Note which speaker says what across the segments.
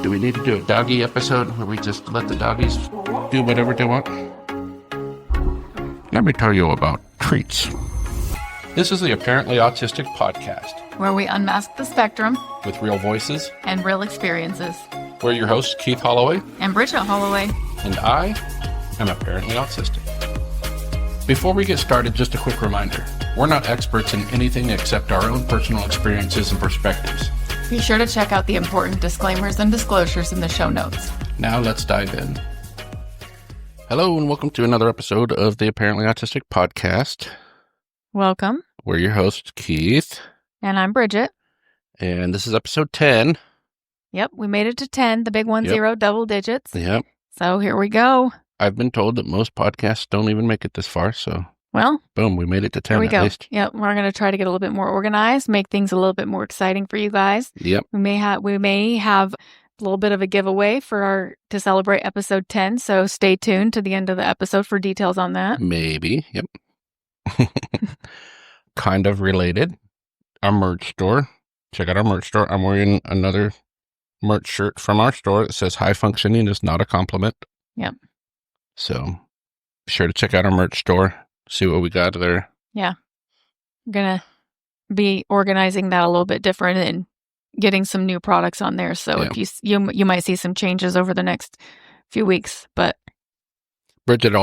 Speaker 1: Do we need to do a doggy episode where we just let the doggies do whatever they want? Let me tell you about treats. This is the Apparently Autistic podcast,
Speaker 2: where we unmask the spectrum
Speaker 1: with real voices
Speaker 2: and real experiences.
Speaker 1: We're your hosts, Keith Holloway
Speaker 2: and Bridget Holloway.
Speaker 1: And I am apparently autistic. Before we get started, just a quick reminder. We're not experts in anything except our own personal experiences and perspectives.
Speaker 2: Be sure to check out the important disclaimers and disclosures in the show notes.
Speaker 1: Now let's dive in. Hello and welcome to another episode of the Apparently Autistic podcast.
Speaker 2: Welcome.
Speaker 1: We're your hosts, Keith.
Speaker 2: And I'm Bridget.
Speaker 1: And this is episode 10.
Speaker 2: Yep, we made it to 10, the big 10, double digits.
Speaker 1: Yep.
Speaker 2: So here we go.
Speaker 1: I've been told that most podcasts don't even make it this far, so...
Speaker 2: Well,
Speaker 1: boom, we made it to 10
Speaker 2: at
Speaker 1: least.
Speaker 2: Yep, we're going to try to get a little bit more organized, make things a little bit more exciting for you guys.
Speaker 1: Yep.
Speaker 2: We may have a little bit of a giveaway to celebrate episode 10, so stay tuned to the end of the episode for details on that.
Speaker 1: Maybe, yep. Kind of related, our merch store. Check out our merch store. I'm wearing another merch shirt from our store that says high functioning is not a compliment.
Speaker 2: Yep.
Speaker 1: So be sure to check out our merch store. See what we got there.
Speaker 2: Yeah. I'm going to be organizing that a little bit different and getting some new products on there. So if you might see some changes over the next few weeks, but
Speaker 1: Bridget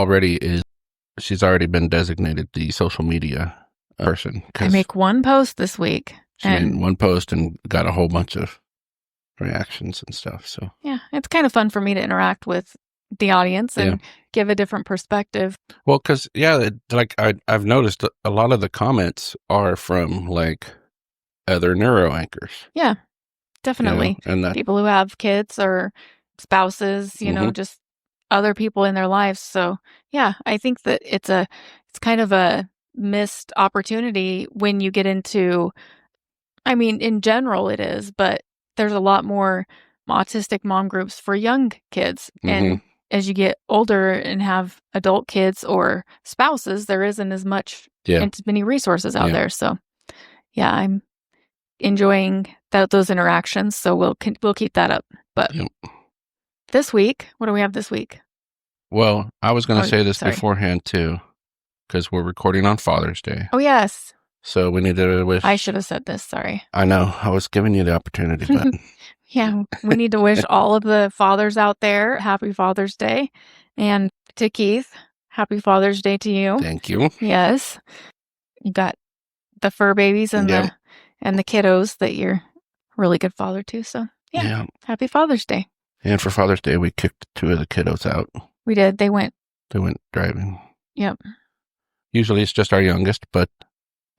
Speaker 1: she's already been designated the social media person.
Speaker 2: I make one post this week.
Speaker 1: She made one post and got a whole bunch of reactions and stuff. So
Speaker 2: yeah, it's kind of fun for me to interact with the audience and give a different perspective.
Speaker 1: Well, because I've noticed a lot of the comments are from like other neuro anchors.
Speaker 2: Yeah, definitely.
Speaker 1: And that
Speaker 2: people who have kids or spouses, just other people in their lives. So yeah, I think that it's kind of a missed opportunity when you get into, I mean, in general it is, but there's a lot more autistic mom groups for young kids. And as you get older and have adult kids or spouses, there isn't as much and as many resources out there. So yeah, I'm enjoying those interactions. So we'll keep that up. But this week, what do we have this week?
Speaker 1: Well, I was going to say this beforehand too, because we're recording on Father's Day.
Speaker 2: Oh, yes.
Speaker 1: So we need to wish...
Speaker 2: I should have said this, sorry.
Speaker 1: I know. I was giving you the opportunity, but...
Speaker 2: Yeah, we need to wish all of the fathers out there Happy Father's Day. And to Keith, Happy Father's Day to you.
Speaker 1: Thank you.
Speaker 2: Yes. You got the fur babies and the kiddos that you're a really good father to. So, Happy Father's Day.
Speaker 1: And for Father's Day, we kicked 2 of the kiddos out.
Speaker 2: We did. They went
Speaker 1: driving.
Speaker 2: Yep.
Speaker 1: Usually it's just our youngest, but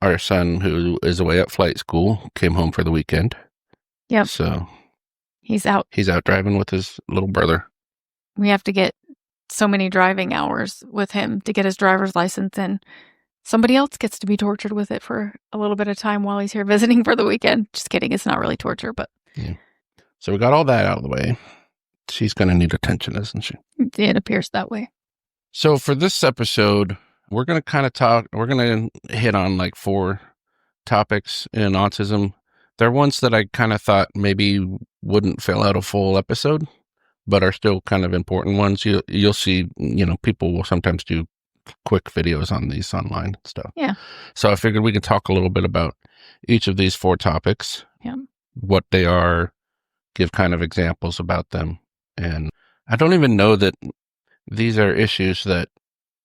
Speaker 1: our son, who is away at flight school, came home for the weekend.
Speaker 2: Yep.
Speaker 1: So...
Speaker 2: He's out
Speaker 1: driving with his little brother.
Speaker 2: We have to get so many driving hours with him to get his driver's license, and somebody else gets to be tortured with it for a little bit of time while he's here visiting for the weekend. Just kidding. It's not really torture, but...
Speaker 1: Yeah. So we got all that out of the way. She's going to need attention, isn't she?
Speaker 2: It appears that way.
Speaker 1: So for this episode, we're going to hit on like 4 topics in autism. They're ones that I kind of thought maybe wouldn't fill out a full episode, but are still kind of important ones. You'll see, people will sometimes do quick videos on these online and stuff.
Speaker 2: Yeah.
Speaker 1: So I figured we could talk a little bit about each of these 4 topics, what they are, give kind of examples about them. And I don't even know that these are issues that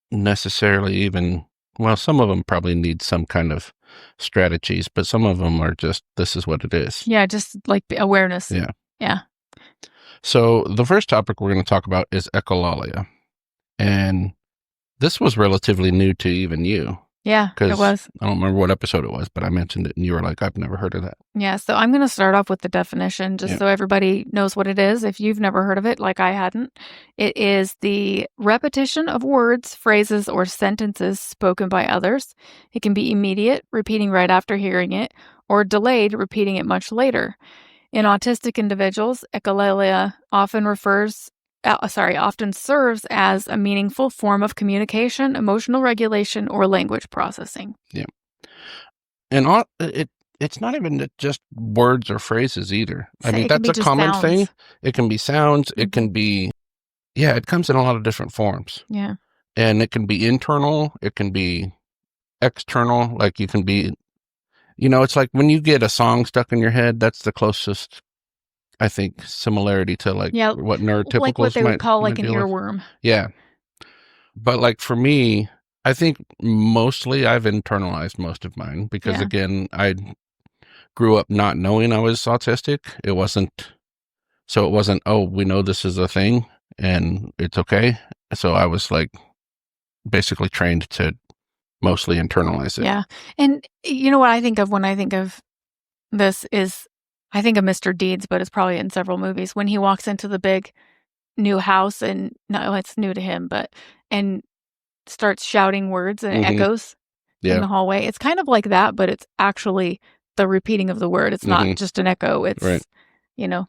Speaker 1: necessarily even, well, some of them probably need some kind of strategies, but some of them are just, this is what it is.
Speaker 2: Yeah, just like awareness.
Speaker 1: Yeah.
Speaker 2: Yeah.
Speaker 1: So the first topic we're going to talk about is echolalia. And this was relatively new to even you.
Speaker 2: Yeah, it was.
Speaker 1: I don't remember what episode it was, but I mentioned it and you were like, I've never heard of that.
Speaker 2: Yeah, so I'm going to start off with the definition just so everybody knows what it is. If you've never heard of it, like I hadn't, it is the repetition of words, phrases, or sentences spoken by others. It can be immediate, repeating right after hearing it, or delayed, repeating it much later. In autistic individuals, echolalia often serves as a meaningful form of communication, emotional regulation, or language processing.
Speaker 1: Yeah. And it's not even just words or phrases either. I mean,
Speaker 2: It can
Speaker 1: that's
Speaker 2: be
Speaker 1: a
Speaker 2: just
Speaker 1: common
Speaker 2: sounds.
Speaker 1: thing. It can be sounds. It can be, it comes in a lot of different forms.
Speaker 2: Yeah.
Speaker 1: And it can be internal. It can be external. Like you can be, it's like when you get a song stuck in your head, that's the closest, I think, similarity to like what neurotypicals
Speaker 2: like what they would call like
Speaker 1: might
Speaker 2: an
Speaker 1: deal with.
Speaker 2: earworm.
Speaker 1: Yeah. But like for me, I think mostly I've internalized most of mine because again, I grew up not knowing I was autistic. It wasn't, oh, we know this is a thing and it's okay. So I was like basically trained to mostly internalize it.
Speaker 2: Yeah. And you know what I think of when I think of this is I think of Mr. Deeds, but it's probably in several movies when he walks into the big new house and no, it's new to him, and starts shouting words and it echoes in the hallway. It's kind of like that, but it's actually the repeating of the word. It's not just an echo. It's,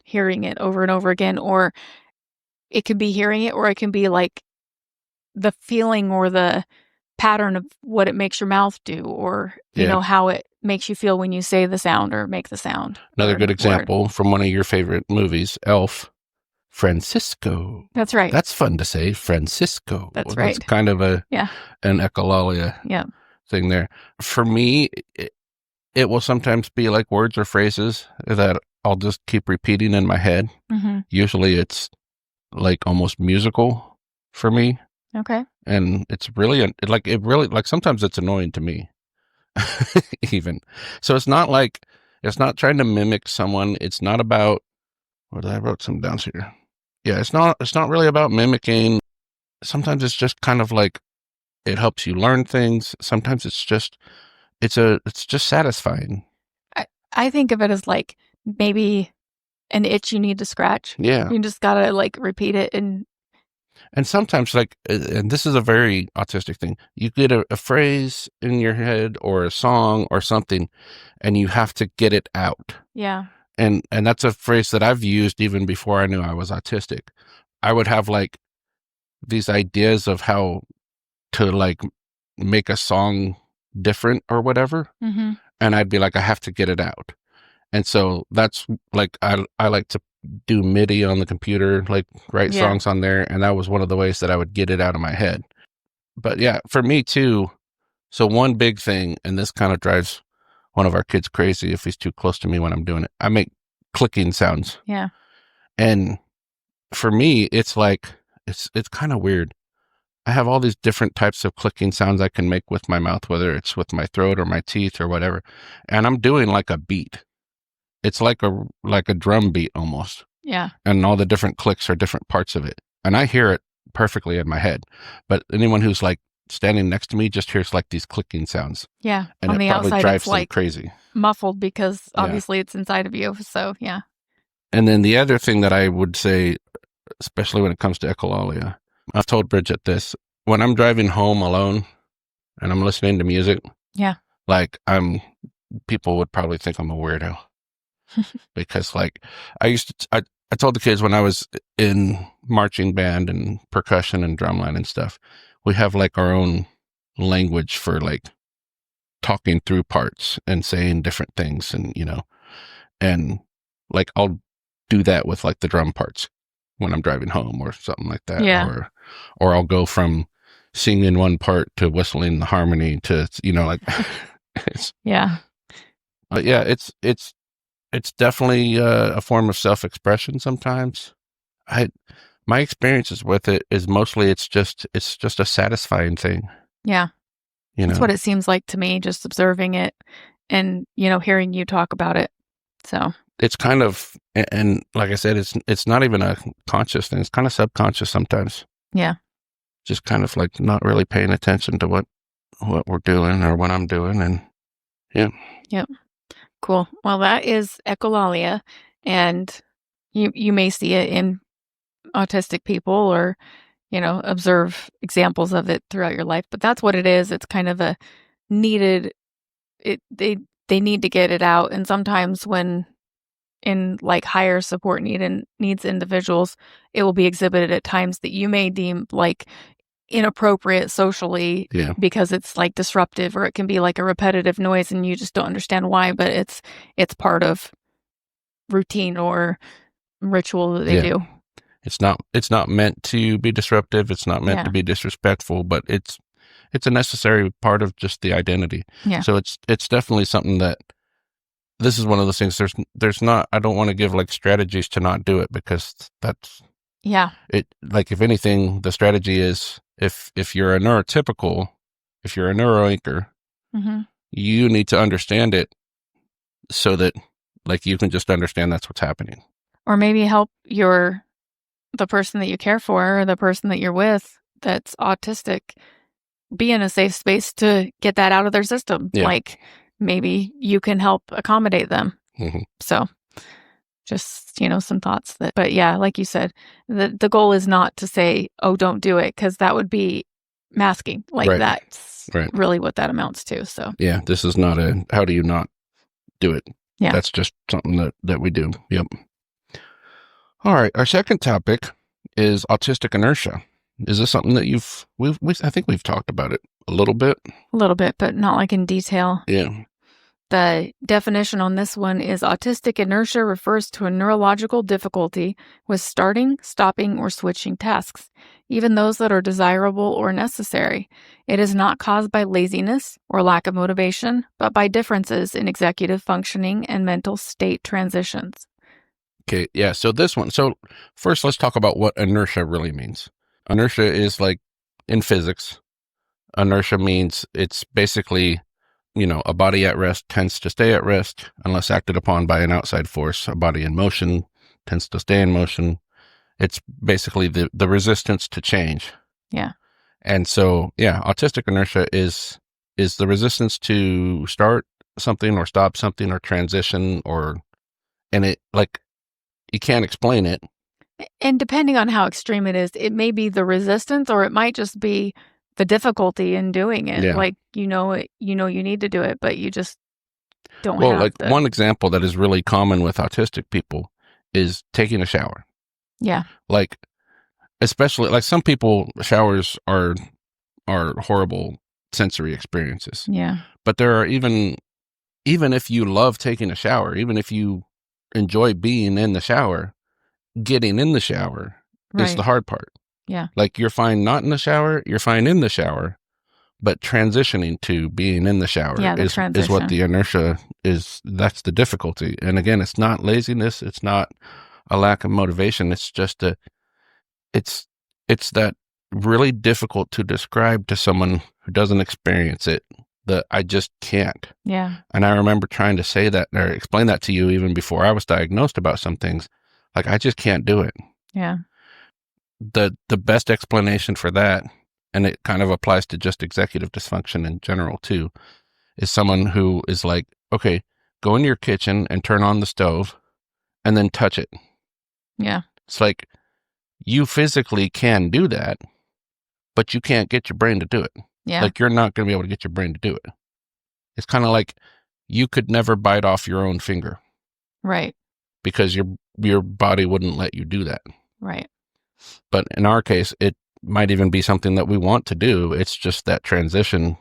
Speaker 2: hearing it over and over again, or it could be hearing it, or it can be like the feeling or the pattern of what it makes your mouth do, or, how it makes you feel when you say the sound or make the sound.
Speaker 1: Another good example from one of your favorite movies, Elf. Francisco.
Speaker 2: That's right.
Speaker 1: That's fun to say, Francisco.
Speaker 2: That's right.
Speaker 1: That's kind of an echolalia thing there. For me, it will sometimes be like words or phrases that I'll just keep repeating in my head. Usually it's like almost musical for me.
Speaker 2: Okay.
Speaker 1: And it's really, sometimes it's annoying to me even. So it's not trying to mimic someone. It's not about, I wrote some down here. Yeah, it's not really about mimicking. Sometimes it's just kind of like it helps you learn things. Sometimes it's just satisfying.
Speaker 2: I think of it as like maybe an itch you need to scratch.
Speaker 1: Yeah.
Speaker 2: You just gotta like repeat it and
Speaker 1: sometimes and this is a very autistic thing. You get a phrase in your head or a song or something and you have to get it out.
Speaker 2: Yeah.
Speaker 1: And that's a phrase that I've used even before I knew I was autistic. I would have like these ideas of how to like make a song different or whatever. And I'd be like, I have to get it out. And so that's like, I like to do MIDI on the computer, like write songs on there. And that was one of the ways that I would get it out of my head. But yeah, for me too. So one big thing, and this kind of drives one of our kids crazy if he's too close to me when I'm doing it. I make clicking sounds.
Speaker 2: Yeah.
Speaker 1: And for me, it's like, it's kind of weird. I have all these different types of clicking sounds I can make with my mouth, whether it's with my throat or my teeth or whatever. And I'm doing like a beat. It's like a drum beat almost.
Speaker 2: Yeah.
Speaker 1: And all the different clicks are different parts of it. And I hear it perfectly in my head. But anyone who's like standing next to me just hears like these clicking sounds.
Speaker 2: Yeah.
Speaker 1: And
Speaker 2: on
Speaker 1: it
Speaker 2: the
Speaker 1: probably
Speaker 2: outside,
Speaker 1: drives
Speaker 2: it's
Speaker 1: them
Speaker 2: like
Speaker 1: crazy.
Speaker 2: Muffled because obviously it's inside of you. So yeah.
Speaker 1: And then the other thing that I would say, especially when it comes to echolalia, I've told Bridget this, when I'm driving home alone and I'm listening to music, like people would probably think I'm a weirdo. Because like I told the kids when I was in marching band and percussion and drumline and stuff, we have like our own language for like talking through parts and saying different things. And, and like I'll do that with like the drum parts when I'm driving home or something like that.
Speaker 2: Yeah.
Speaker 1: Or I'll go from singing one part to whistling the harmony to, like, but yeah, it's definitely a form of self-expression sometimes. My experiences with it is mostly it's just a satisfying thing.
Speaker 2: Yeah. That's what it seems like to me, just observing it and, hearing you talk about it. So
Speaker 1: it's kind of, and like I said, it's not even a conscious thing. It's kind of subconscious sometimes.
Speaker 2: Yeah.
Speaker 1: Just kind of like not really paying attention to what we're doing or what I'm doing. And yeah.
Speaker 2: Yep. Cool. Well, that is echolalia, and you may see it in autistic people or, observe examples of it throughout your life, but that's what it is. It's kind of a needed, they need to get it out. And sometimes when in like higher support needs individuals, it will be exhibited at times that you may deem like inappropriate socially because it's like disruptive, or it can be like a repetitive noise and you just don't understand why, but it's part of routine or ritual that they do.
Speaker 1: It's not meant to be disruptive. It's not meant to be disrespectful, but it's a necessary part of just the identity.
Speaker 2: Yeah.
Speaker 1: So it's definitely something that, this is one of those things, there's not, I don't want to give like strategies to not do it, because that's it. Like, if anything, the strategy is, if you're a neurotypical, if you're a neuroanchor, you need to understand it so that like you can just understand that's what's happening.
Speaker 2: Or maybe help the person that you care for, or the person that you're with that's autistic, be in a safe space to get that out of their system.
Speaker 1: Yeah.
Speaker 2: Like, maybe you can help accommodate them. So just, some thoughts but yeah, like you said, the goal is not to say, oh, don't do it, because that would be masking. Like, that's really what that amounts to. So
Speaker 1: yeah, this is not a, how do you not do it?
Speaker 2: Yeah.
Speaker 1: That's just something that we do. Yep. All right. Our second topic is autistic inertia. Is this something that I think we've talked about it a little bit,
Speaker 2: but not like in detail.
Speaker 1: Yeah.
Speaker 2: The definition on this one is: autistic inertia refers to a neurological difficulty with starting, stopping, or switching tasks, even those that are desirable or necessary. It is not caused by laziness or lack of motivation, but by differences in executive functioning and mental state transitions.
Speaker 1: Okay, yeah, so this one. So first, let's talk about what inertia really means. Inertia is like, in physics, inertia means it's basically, a body at rest tends to stay at rest unless acted upon by an outside force. A body in motion tends to stay in motion. It's basically the resistance to change.
Speaker 2: Yeah.
Speaker 1: And so, autistic inertia is the resistance to start something or stop something or transition, and it, like, you can't explain it.
Speaker 2: And depending on how extreme it is, it may be the resistance, or it might just be the difficulty in doing it.
Speaker 1: Yeah.
Speaker 2: Like, you need to do it, but you just don't have.
Speaker 1: Well, like, one example that is really common with autistic people is taking a shower.
Speaker 2: Yeah.
Speaker 1: Like, especially, like, some people, showers are horrible sensory experiences.
Speaker 2: Yeah.
Speaker 1: But there are even if you love taking a shower, even if you enjoy being in the shower, getting in the shower is the hard part.
Speaker 2: Yeah.
Speaker 1: Like, you're fine not in the shower, you're fine in the shower, but transitioning to being in the shower is what the inertia is. That's the difficulty. And again, it's not laziness, it's not a lack of motivation. It's just it's that really difficult to describe to someone who doesn't experience it, that I just can't.
Speaker 2: Yeah.
Speaker 1: And I remember trying to say that or explain that to you even before I was diagnosed about some things. Like, I just can't do it.
Speaker 2: Yeah.
Speaker 1: The best explanation for that, and it kind of applies to just executive dysfunction in general too, is someone who is like, okay, go in your kitchen and turn on the stove and then touch it.
Speaker 2: Yeah.
Speaker 1: It's like, you physically can do that, but you can't get your brain to do it.
Speaker 2: Yeah.
Speaker 1: Like, you're not going to be able to get your brain to do it. It's kind of like you could never bite off your own finger.
Speaker 2: Right.
Speaker 1: Because your body wouldn't let you do that.
Speaker 2: Right.
Speaker 1: But in our case, it might even be something that we want to do. It's just that transition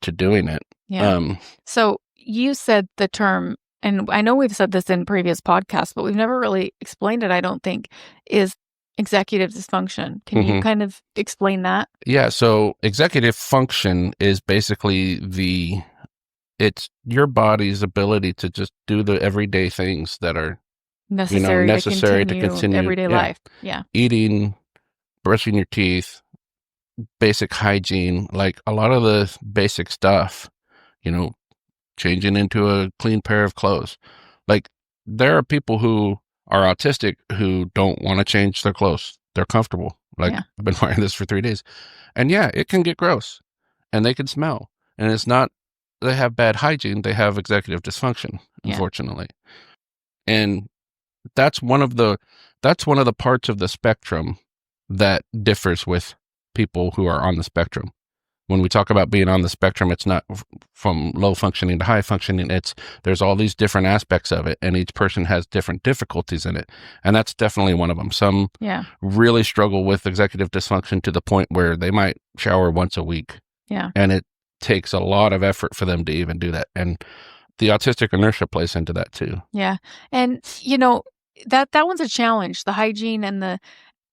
Speaker 1: to doing it.
Speaker 2: Yeah. So you said the term, and I know we've said this in previous podcasts, but we've never really explained it, I don't think, is executive dysfunction. Can you kind of explain that?
Speaker 1: Yeah. So executive function is basically it's your body's ability to just do the everyday things that are necessary to continue
Speaker 2: everyday life. Yeah.
Speaker 1: Eating, brushing your teeth, basic hygiene, like a lot of the basic stuff, changing into a clean pair of clothes. Like, there are people who are autistic who don't want to change their clothes. They're comfortable. Like, I've been wearing this for 3 days. And it can get gross and they can smell. And it's not, they have bad hygiene, they have executive dysfunction, unfortunately. And that's one of the parts of the spectrum that differs with people who are on the spectrum. when we talk about being on the spectrum, it's not from low functioning to high functioning. There's all these different aspects of it, and each person has different difficulties in it. And that's definitely one of them. Some really struggle with executive dysfunction to the point where they might shower once a week.
Speaker 2: Yeah.
Speaker 1: And it takes a lot of effort for them to even do that. And the autistic inertia plays into that too.
Speaker 2: Yeah. And, that one's a challenge. The hygiene and the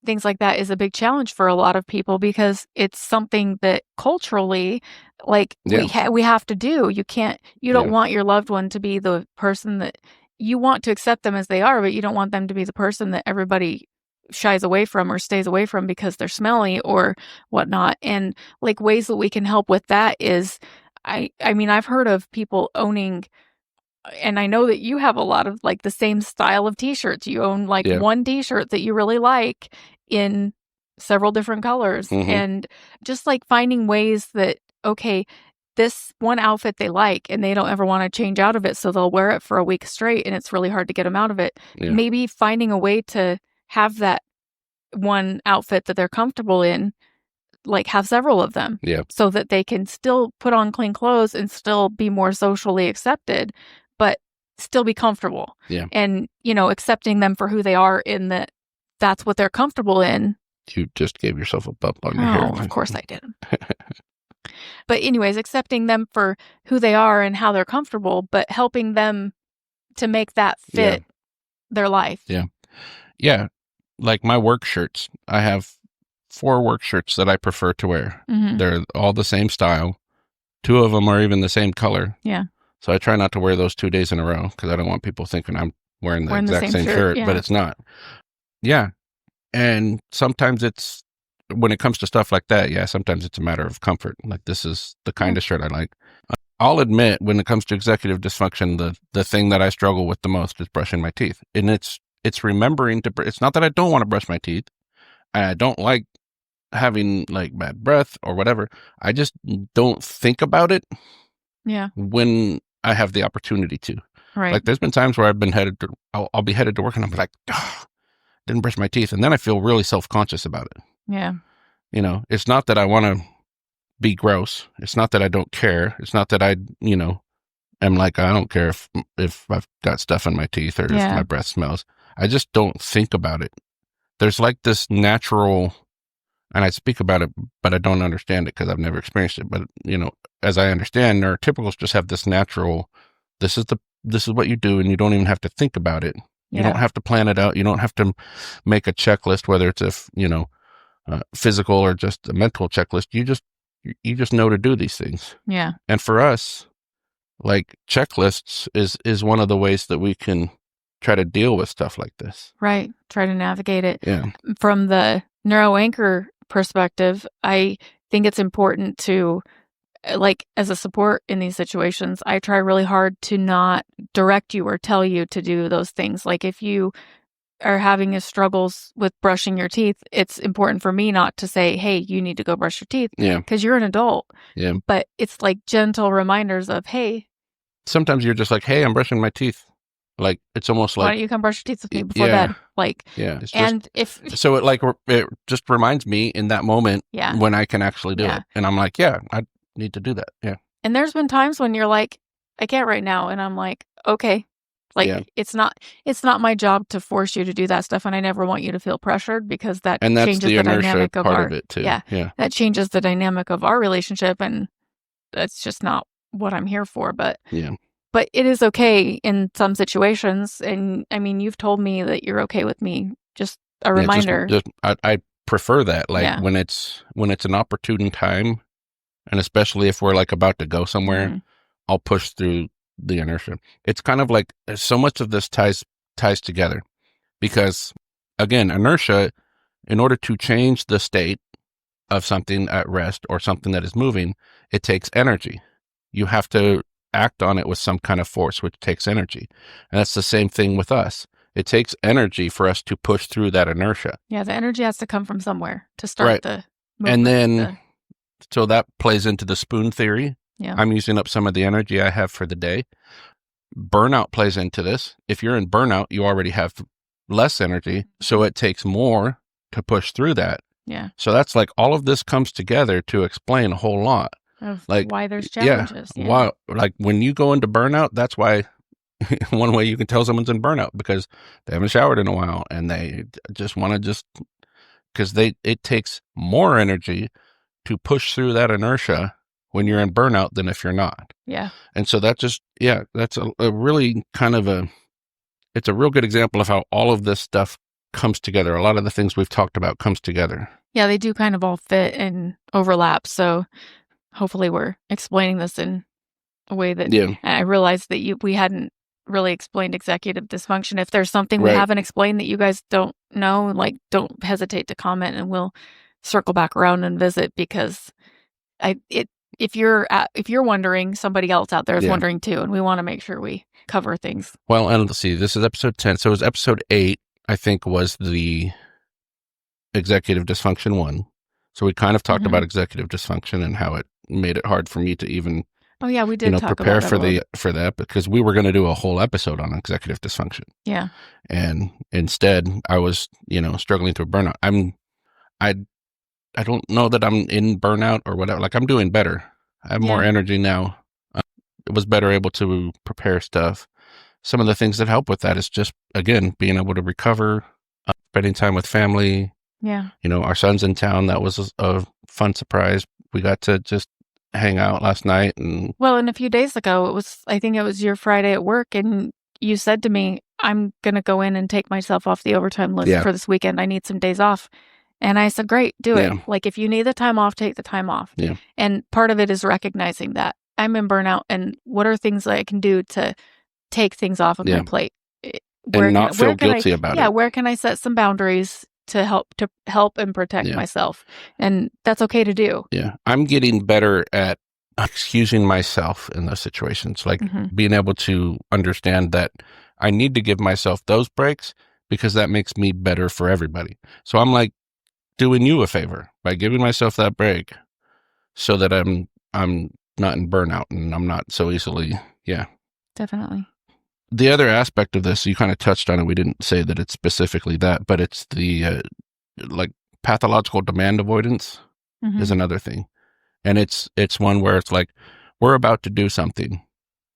Speaker 2: things like that is a big challenge for a lot of people because it's something that culturally, we have to do. You don't want your loved one to be the person that you want to accept them as they are, but you don't want them to be the person that everybody shies away from or stays away from because they're smelly or whatnot. And ways that we can help with that is, I've heard of people owning, and I know that you have a lot of the same style of t-shirts. You own one t-shirt that you really like in several different colors, and just finding ways that, okay, this one outfit they like and they don't ever want to change out of it, so they'll wear it for a week straight and it's really hard to get them out of it. Maybe finding a way to have that one outfit that they're comfortable in, have several of them, so that they can still put on clean clothes and still be more socially accepted, but still be comfortable. And, accepting them for who they are in that's what they're comfortable in.
Speaker 1: You just gave yourself a bump on your hair.
Speaker 2: Oh, of course I did. But anyways, accepting them for who they are and how they're comfortable, but helping them to make that fit their life.
Speaker 1: Yeah. Like my work shirts, I have 4 work shirts that I prefer to wear. They're all the same style. 2 of them are even the same color. So I try not to wear those 2 days in a row because I don't want people thinking I'm wearing the exact same shirt, but it's not. And sometimes when it comes to stuff like that, sometimes it's a matter of comfort. This is the kind of shirt I like. I'll admit, when it comes to executive dysfunction, the thing that I struggle with the most is brushing my teeth. And it's remembering it's not that I don't want to brush my teeth. I don't like having bad breath or whatever. I just don't think about it when I have the opportunity to.
Speaker 2: Right.
Speaker 1: There's been times where I'll be headed to work and I'm like, didn't brush my teeth. And then I feel really self-conscious about it.
Speaker 2: Yeah.
Speaker 1: It's not that I want to be gross. It's not that I don't care. It's not that I, am I don't care if I've got stuff in my teeth or if my breath smells. I just don't think about it. There's this natural, and I speak about it, but I don't understand it because I've never experienced it. But, as I understand, neurotypicals just have this natural, this is what you do, and you don't even have to think about it. You don't have to plan it out. You don't have to make a checklist, whether it's physical or just a mental checklist. You just know to do these things.
Speaker 2: Yeah.
Speaker 1: And for us, checklists is one of the ways that we can try to deal with stuff like this.
Speaker 2: Right. Try to navigate it.
Speaker 1: Yeah.
Speaker 2: From the neuroanchor perspective, I think it's important to, as a support in these situations, I try really hard to not direct you or tell you to do those things. If you are having struggles with brushing your teeth, it's important for me not to say, hey, you need to go brush your teeth.
Speaker 1: Yeah.
Speaker 2: Because you're an adult.
Speaker 1: Yeah.
Speaker 2: But it's gentle reminders of, hey.
Speaker 1: Sometimes you're just hey, I'm brushing my teeth. It's almost
Speaker 2: why don't you come brush your teeth with me before bed? So
Speaker 1: it just reminds me in that moment when I can actually do it. And I'm I need to do that. Yeah.
Speaker 2: And there's been times when you're I can't right now. And I'm okay. It's not my job to force you to do that stuff. And I never want you to feel pressured because that changes the dynamic of
Speaker 1: part of it too.
Speaker 2: Yeah. That changes the dynamic of our relationship. And that's just not what I'm here for. But it is okay in some situations. And you've told me that you're okay with me. Just a reminder.
Speaker 1: I prefer that. When it's an opportune time, and especially if we're about to go somewhere, I'll push through the inertia. It's kind of so much of this ties together because, again, inertia, in order to change the state of something at rest or something that is moving, it takes energy. You have to act on it with some kind of force, which takes energy. And that's the same thing with us. It takes energy for us to push through that inertia.
Speaker 2: Yeah, the energy has to come from somewhere to start the movement.
Speaker 1: And then, so that plays into the spoon theory.
Speaker 2: Yeah.
Speaker 1: I'm using up some of the energy I have for the day. Burnout plays into this. If you're in burnout, you already have less energy, so it takes more to push through that.
Speaker 2: Yeah.
Speaker 1: So that's like all of this comes together to explain a whole lot.
Speaker 2: Of why there's challenges.
Speaker 1: Yeah. Why, like when you go into burnout, that's why one way you can tell someone's in burnout, because they haven't showered in a while and they just want to because it takes more energy to push through that inertia when you're in burnout than if you're not.
Speaker 2: Yeah.
Speaker 1: And so that's a really kind of it's a real good example of how all of this stuff comes together. A lot of the things we've talked about comes together.
Speaker 2: Yeah, they do kind of all fit and overlap. So hopefully we're explaining this in a way that I realized that we hadn't really explained executive dysfunction. If there's something we haven't explained that you guys don't know, like, don't hesitate to comment and we'll circle back around and visit, because if you're wondering, somebody else out there is wondering too, and we want to make sure we cover things.
Speaker 1: Well, and let's see, this is episode 10. So it was episode 8, I think, was the executive dysfunction one. So we kind of talked about executive dysfunction and how it made it hard for me to even
Speaker 2: we did talk
Speaker 1: prepare
Speaker 2: about
Speaker 1: for that, because we were going to do a whole episode on executive dysfunction.
Speaker 2: Yeah.
Speaker 1: And instead I was, struggling through burnout. I don't know that I'm in burnout or whatever. Like, I'm doing better. I have more energy now. I was better able to prepare stuff. Some of the things that help with that is just, again, being able to recover, spending time with family.
Speaker 2: Yeah.
Speaker 1: Our son's in town. That was a fun surprise. We got to just hang out last night. And
Speaker 2: a few days ago, I think it was your Friday at work, and you said to me, I'm going to go in and take myself off the overtime list for this weekend. I need some days off. And I said, great, do it. Like, if you need the time off, take the time off.
Speaker 1: Yeah.
Speaker 2: And part of it is recognizing that I'm in burnout, and what are things that I can do to take things off of my plate?
Speaker 1: And not feel guilty about it.
Speaker 2: Yeah, where can I set some boundaries to help and protect myself? And that's okay to do.
Speaker 1: Yeah. I'm getting better at excusing myself in those situations, like being able to understand that I need to give myself those breaks, because that makes me better for everybody. So I'm like doing you a favor by giving myself that break, so that I'm not in burnout and I'm not so easily. Yeah,
Speaker 2: definitely.
Speaker 1: The other aspect of this, you kind of touched on it. We didn't say that it's specifically that, but it's the like pathological demand avoidance is another thing. And it's one where it's like, we're about to do something,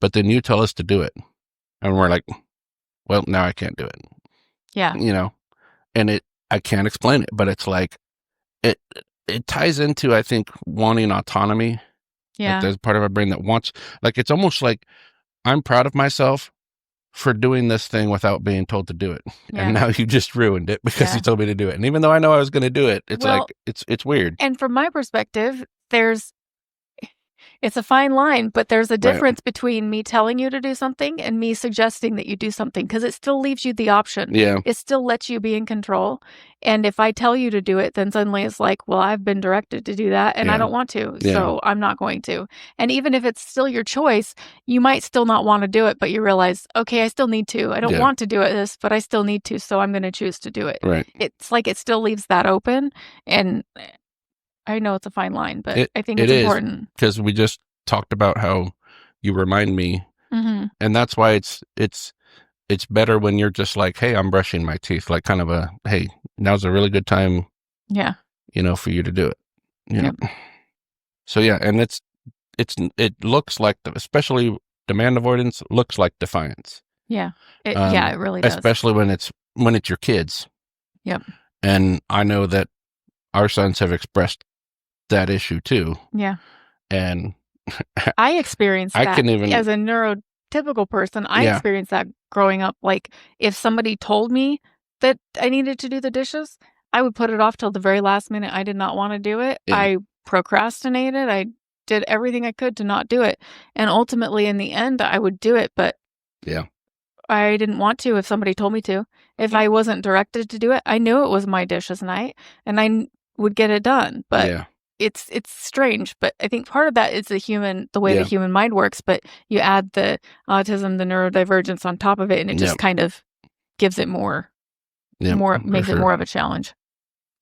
Speaker 1: but then you tell us to do it. And we're like, well, now I can't do it.
Speaker 2: Yeah.
Speaker 1: And I can't explain it, but it's like, it ties into, I think, wanting autonomy.
Speaker 2: Yeah.
Speaker 1: Like, there's part of our brain that wants, like, it's almost like I'm proud of myself for doing this thing without being told to do it. Yeah. And now you just ruined it because you told me to do it. And even though I know I was going to do it, it's like, it's weird.
Speaker 2: And from my perspective, it's a fine line, but there's a difference between me telling you to do something and me suggesting that you do something, because it still leaves you the option.
Speaker 1: Yeah.
Speaker 2: It still lets you be in control. And if I tell you to do it, then suddenly it's like, well, I've been directed to do that and I don't want to. Yeah. So I'm not going to. And even if it's still your choice, you might still not want to do it, but you realize, okay, I still need to. I don't want to do this, but I still need to. So I'm going to choose to do it.
Speaker 1: Right.
Speaker 2: It's like it still leaves that open. And I know it's a fine line, but I think it's important.
Speaker 1: Because we just talked about how you remind me, and that's why it's better when you're just like, hey, I'm brushing my teeth, like kind of a, hey, now's a really good time, for you to do it. Yep. So and it looks like, especially demand avoidance looks like defiance.
Speaker 2: Yeah, it really does.
Speaker 1: Especially when it's your kids.
Speaker 2: Yep.
Speaker 1: And I know that our sons have expressed that issue too.
Speaker 2: Yeah.
Speaker 1: And
Speaker 2: I experienced that as a neurotypical person. I experienced that growing up. Like, if somebody told me that I needed to do the dishes, I would put it off till the very last minute. I did not want to do it. Yeah. I procrastinated. I did everything I could to not do it. And ultimately, in the end, I would do it. But I didn't want to if somebody told me to. If I wasn't directed to do it, I knew it was my dishes night and I would get it done. But it's strange. But I think part of that is the way the human mind works. But you add the autism, the neurodivergence on top of it, and it just kind of gives it more, makes it more of a challenge.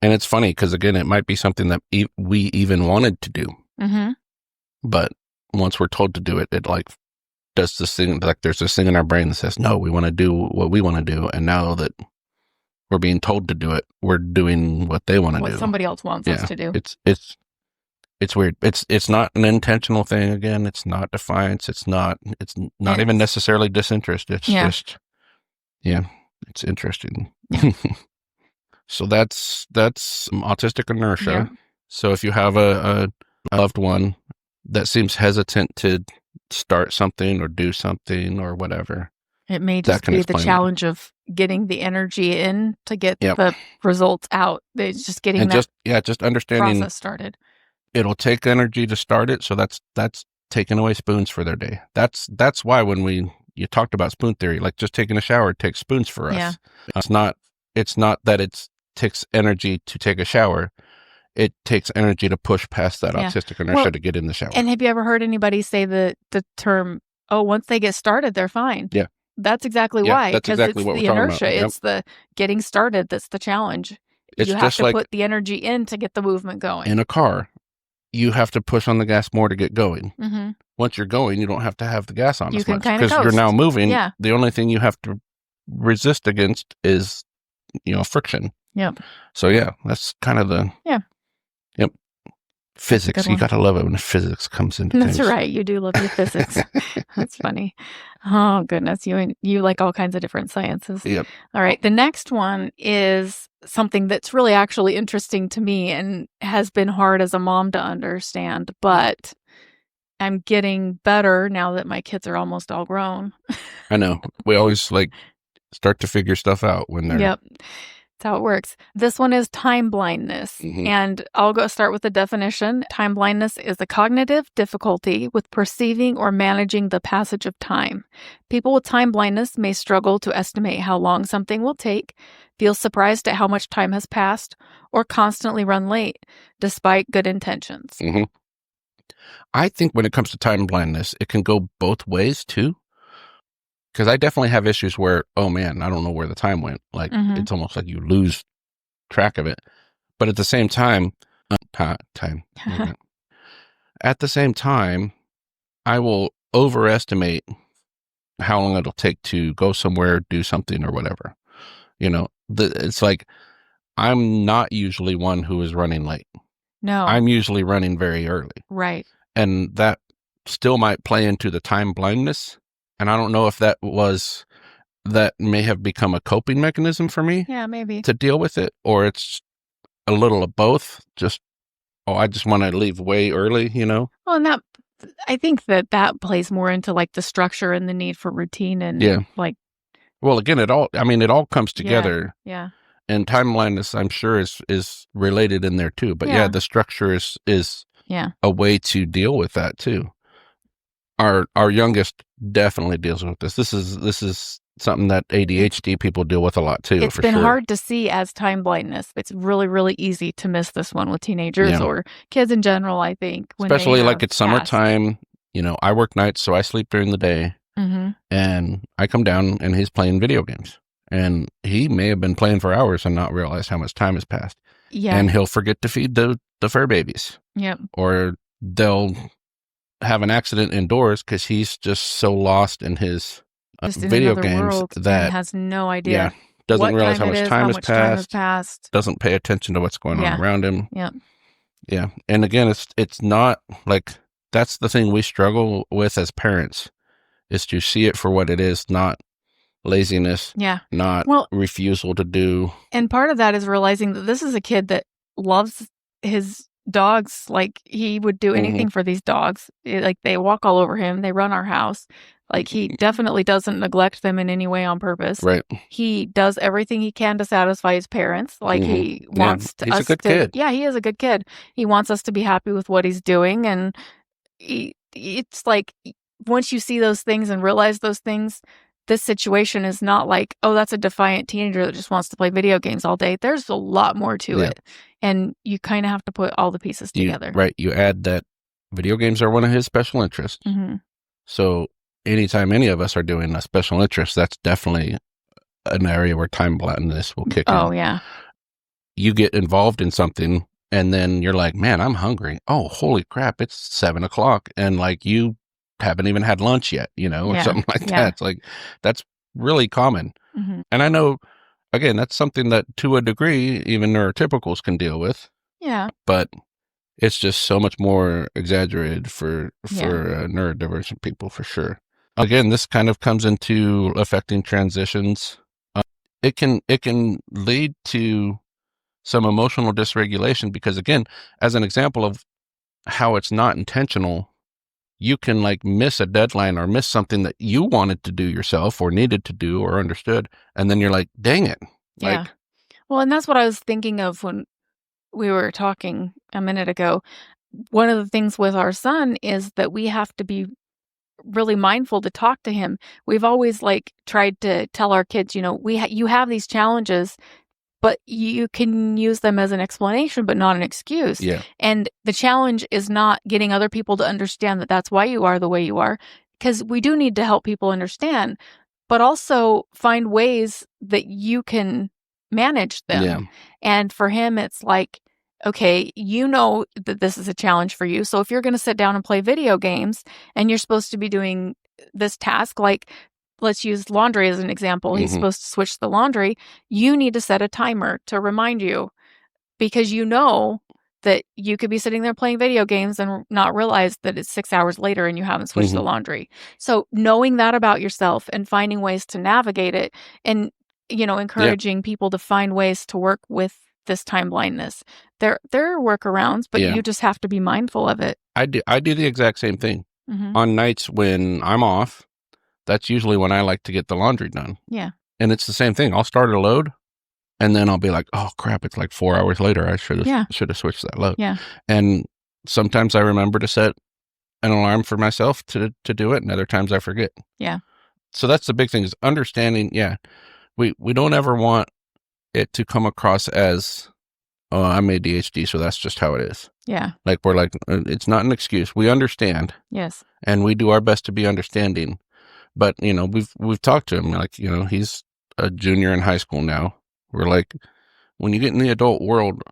Speaker 1: And it's funny because, again, it might be something that we even wanted to do. Mm-hmm. But once we're told to do it, it like does this thing, like there's this thing in our brain that says, no, we want to do what we want to do. And now that we're being told to do it. We're doing what they want to do.
Speaker 2: What somebody else wants us to do.
Speaker 1: It's weird. It's not an intentional thing. Again, it's not defiance. It's not even necessarily disinterest. It's just, it's interesting. Yeah. So that's autistic inertia. Yeah. So if you have a loved one that seems hesitant to start something or do something or whatever,
Speaker 2: it may just be the challenge of getting the energy in to get the results out. It's just getting just
Speaker 1: understanding
Speaker 2: process started.
Speaker 1: It'll take energy to start it, so that's taking away spoons for their day. That's why when you talked about spoon theory, like just taking a shower takes spoons for us. Yeah. It's not that it takes energy to take a shower. It takes energy to push past that autistic inertia to get in the shower.
Speaker 2: And have you ever heard anybody say the term, once they get started, they're fine?
Speaker 1: Yeah.
Speaker 2: That's exactly why.
Speaker 1: That's exactly what we're talking about.
Speaker 2: It's the inertia. It's the getting started that's the challenge. You have to put the energy in to get the movement going.
Speaker 1: In a car, you have to push on the gas more to get going. Mm-hmm. Once you're going, you don't have to have the gas on as much because you're now moving. Yeah. The only thing you have to resist against is, friction.
Speaker 2: Yep.
Speaker 1: So that's kind of the physics. You got to love it when physics comes into things.
Speaker 2: That's right. You do love your physics. That's funny. Oh, goodness. You like all kinds of different sciences.
Speaker 1: Yep.
Speaker 2: All right. The next one is something that's really actually interesting to me and has been hard as a mom to understand, but I'm getting better now that my kids are almost all grown.
Speaker 1: I know. We always start to figure stuff out when they're...
Speaker 2: Yep. That's how it works. This one is time blindness. Mm-hmm. And I'll go start with the definition. Time blindness is a cognitive difficulty with perceiving or managing the passage of time. People with time blindness may struggle to estimate how long something will take, feel surprised at how much time has passed, or constantly run late, despite good intentions.
Speaker 1: Mm-hmm. I think when it comes to time blindness, it can go both ways too. Because I definitely have issues where, oh man, I don't know where the time went. It's almost like you lose track of it. But at the same time, at the same time, I will overestimate how long it'll take to go somewhere, do something or whatever. It's like, I'm not usually one who is running late.
Speaker 2: No.
Speaker 1: I'm usually running very early.
Speaker 2: Right.
Speaker 1: And that still might play into the time blindness. And I don't know if that may have become a coping mechanism for me.
Speaker 2: Yeah, maybe.
Speaker 1: To deal with it, or it's a little of both. I just want to leave way early,
Speaker 2: Well, and I think that plays more into the structure and the need for routine and
Speaker 1: Well, again, it all comes together.
Speaker 2: Yeah.
Speaker 1: And time blindness, I'm sure, is related in there too. But the structure is a way to deal with that too. Our youngest definitely deals with this. This is something that ADHD people deal with a lot too.
Speaker 2: It's been hard to see as time blindness. It's really, really easy to miss this one with teenagers or kids in general, I think.
Speaker 1: Especially it's summertime. I work nights, so I sleep during the day. Mm-hmm. And I come down and he's playing video games. And he may have been playing for hours and not realize how much time has passed.
Speaker 2: Yeah.
Speaker 1: And he'll forget to feed the fur babies.
Speaker 2: Yep.
Speaker 1: Or they'll have an accident indoors because he's just so lost in his video games that
Speaker 2: has no idea.
Speaker 1: Doesn't realize how much time has passed. Doesn't pay attention to what's going on around him. Yeah. And again, it's not that's the thing we struggle with as parents, is to see it for what it is, not laziness. Not refusal to do.
Speaker 2: And part of that is realizing that this is a kid that loves his dogs. He would do anything for these dogs. They walk all over him. They run our house. He definitely doesn't neglect them in any way on purpose.
Speaker 1: Right.
Speaker 2: He does everything he can to satisfy his parents. He wants
Speaker 1: he's a good kid.
Speaker 2: Yeah, he is a good kid. He wants us to be happy with what he's doing. And it's once you see those things and realize those things, this situation is not that's a defiant teenager that just wants to play video games all day. There's a lot more to it. And you kind of have to put all the pieces together.
Speaker 1: Right. You add that video games are one of his special interests. Mm-hmm. So anytime any of us are doing a special interest, that's definitely an area where time blindness will kick in.
Speaker 2: Oh, yeah.
Speaker 1: You get involved in something and then you're like, man, I'm hungry. Oh, holy crap. It's 7:00. And you haven't even had lunch yet, or something like that. It's that's really common. Mm-hmm. And I know again, that's something that to a degree, even neurotypicals can deal with.
Speaker 2: Yeah.
Speaker 1: But it's just so much more exaggerated for neurodivergent people, for sure. Again, this kind of comes into affecting transitions. It can lead to some emotional dysregulation because, again, as an example of how it's not intentional, you can like miss a deadline or miss something that you wanted to do yourself or needed to do or understood, and then you're like, dang it.
Speaker 2: Yeah. Well, and that's what I was thinking of when we were talking a minute ago. One of the things with our son is that we have to be really mindful to talk to him. We've always like tried to tell our kids, you know, you have these challenges, but you can use them as an explanation, but not an excuse.
Speaker 1: Yeah.
Speaker 2: And the challenge is not getting other people to understand that that's why you are the way you are, because we do need to help people understand, but also find ways that you can manage them.
Speaker 1: Yeah.
Speaker 2: And for him, it's like, okay, you know that this is a challenge for you. So if you're going to sit down and play video games and you're supposed to be doing this task, like let's use laundry as an example. He's supposed to switch the laundry. You need to set a timer to remind you, because you know that you could be sitting there playing video games and not realize that it's 6 hours later and you haven't switched the laundry. So knowing that about yourself and finding ways to navigate it, and, you know, encouraging people to find ways to work with this time blindness. There are workarounds, but you just have to be mindful of it.
Speaker 1: I do the exact same thing. On nights when I'm off, that's usually when I like to get the laundry done.
Speaker 2: Yeah.
Speaker 1: And it's the same thing. I'll start a load and then I'll be like, oh crap, it's like 4 hours later. I should have switched that load.
Speaker 2: Yeah.
Speaker 1: And sometimes I remember to set an alarm for myself to do it, and other times I forget.
Speaker 2: Yeah.
Speaker 1: So that's the big thing, is understanding. Yeah. We don't ever want it to come across as, oh, I'm ADHD, so that's just how it is.
Speaker 2: Yeah.
Speaker 1: Like, we're like, it's not an excuse. We understand.
Speaker 2: Yes.
Speaker 1: And we do our best to be understanding. But, you know, we've talked to him, like, you know, he's a junior in high school now. We're like, when you get in the adult world,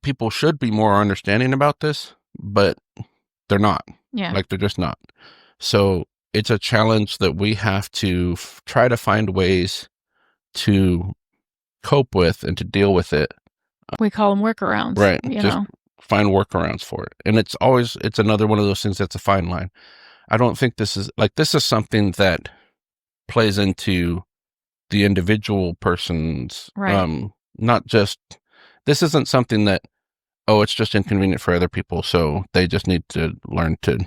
Speaker 1: people should be more understanding about this, but they're not.
Speaker 2: Yeah.
Speaker 1: Like, they're just not. So it's a challenge that we have to try to find ways to cope with and to deal with it.
Speaker 2: We call them workarounds.
Speaker 1: Right.
Speaker 2: You
Speaker 1: just
Speaker 2: know?
Speaker 1: Find workarounds for it. And it's another one of those things that's a fine line. I don't think this is something that plays into the individual person's, not just, this isn't something that, oh, it's just inconvenient for other people, so they just need to learn to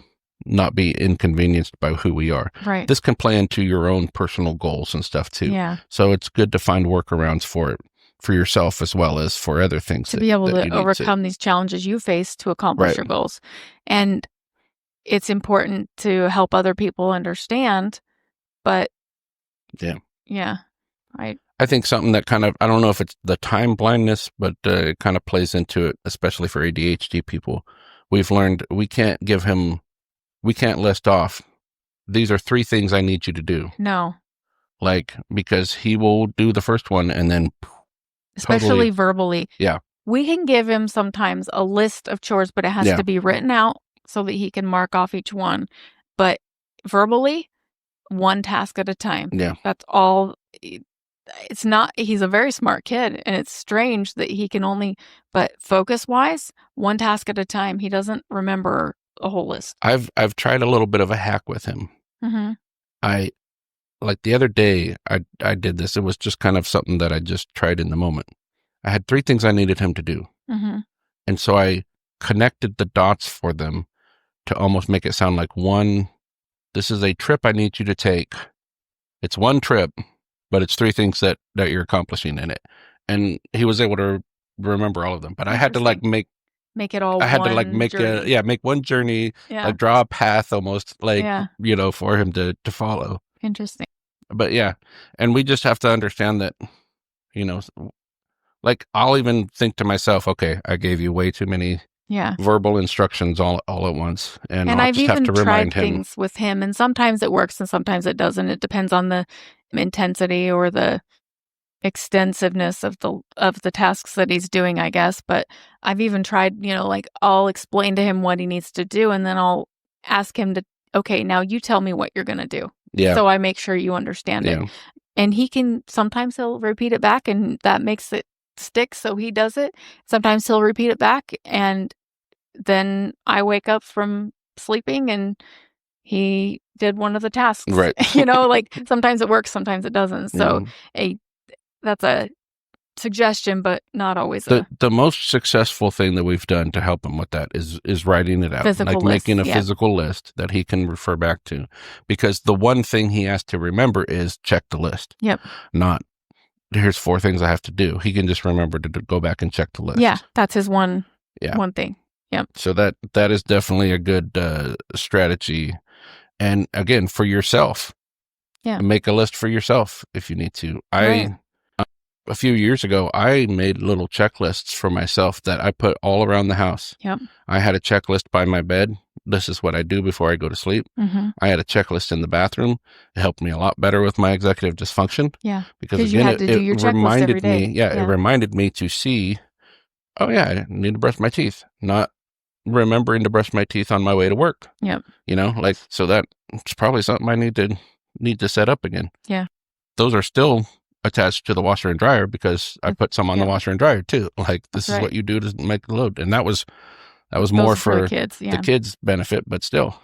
Speaker 1: not be inconvenienced by who we are.
Speaker 2: Right.
Speaker 1: This can play into your own personal goals and stuff too.
Speaker 2: Yeah.
Speaker 1: So it's good to find workarounds for it, for yourself as well as for other things.
Speaker 2: To be able to overcome these challenges you face to accomplish your goals. And it's important to help other people understand, but yeah.
Speaker 1: I think something that kind of, I don't know if it's the time blindness, but it kind of plays into it, especially for ADHD people. We've learned we can't list off, these are 3 things I need you to do.
Speaker 2: No.
Speaker 1: Like, because he will do the first one and then
Speaker 2: especially verbally.
Speaker 1: Yeah.
Speaker 2: We can give him sometimes a list of chores, but it has to be written out so that he can mark off each one. But verbally, one task at a time.
Speaker 1: Yeah.
Speaker 2: That's all. It's not, he's a very smart kid, and it's strange that he can only, but focus wise, one task at a time. He doesn't remember a whole list.
Speaker 1: I've tried a little bit of a hack with him. I, like the other day, I did this. It was just kind of something that I just tried in the moment. I had 3 things I needed him to do. And so I connected the dots for them to almost make it sound like one, this is a trip I need you to take. It's one trip, but it's 3 things that you're accomplishing in it. And he was able to remember all of them. But I had to like make
Speaker 2: it all.
Speaker 1: I had to like make
Speaker 2: journey.
Speaker 1: make one journey, like draw a path almost, like, you know, for him to follow.
Speaker 2: Interesting.
Speaker 1: But yeah, and we just have to understand that, you know, like, I'll even think to myself, okay, I gave you way too many verbal instructions all at once. And I'll
Speaker 2: I've
Speaker 1: just
Speaker 2: even
Speaker 1: have to remind
Speaker 2: tried
Speaker 1: him.
Speaker 2: things with him, and sometimes it works and sometimes it doesn't. It depends on the intensity or the extensiveness of the tasks that he's doing, I guess. But I've even tried, you know, like, I'll explain to him what he needs to do, and then I'll ask him to, okay, now you tell me what you're going to do.
Speaker 1: Yeah.
Speaker 2: So I make sure you understand it. And sometimes he'll repeat it back and that makes it stick. So he does it. Sometimes he'll repeat it back and then I wake up from sleeping and he did one of the tasks.
Speaker 1: Right.
Speaker 2: Like sometimes it works, sometimes it doesn't. So that's a suggestion, but not always.
Speaker 1: The most successful thing that we've done to help him with that is writing it out,
Speaker 2: physical
Speaker 1: like
Speaker 2: list,
Speaker 1: making a physical list that he can refer back to, because the one thing he has to remember is check the list.
Speaker 2: Yep.
Speaker 1: Not here's 4 things I have to do. He can just remember to go back and check the list.
Speaker 2: Yeah, that's his one thing. Yep.
Speaker 1: So that is definitely a good strategy, and again, for yourself.
Speaker 2: Yeah.
Speaker 1: Make a list for yourself if you need to. A few years ago, I made little checklists for myself that I put all around the house.
Speaker 2: Yep.
Speaker 1: I had a checklist by my bed. This is what I do before I go to sleep.
Speaker 2: Mm-hmm.
Speaker 1: I had a checklist in the bathroom. It helped me a lot better with my executive dysfunction.
Speaker 2: Yeah.
Speaker 1: Because again,
Speaker 2: you had to do your checklist every day.
Speaker 1: It reminded me to see, oh yeah, I need to brush my teeth. Not remembering to brush my teeth on my way to work.
Speaker 2: Yep.
Speaker 1: So that it's probably something I need to set up again.
Speaker 2: Yeah.
Speaker 1: Those are still attached to the washer and dryer because I put some on the washer and dryer too. Like this is what you do to make the load. And that was more for the kids' benefit, but still.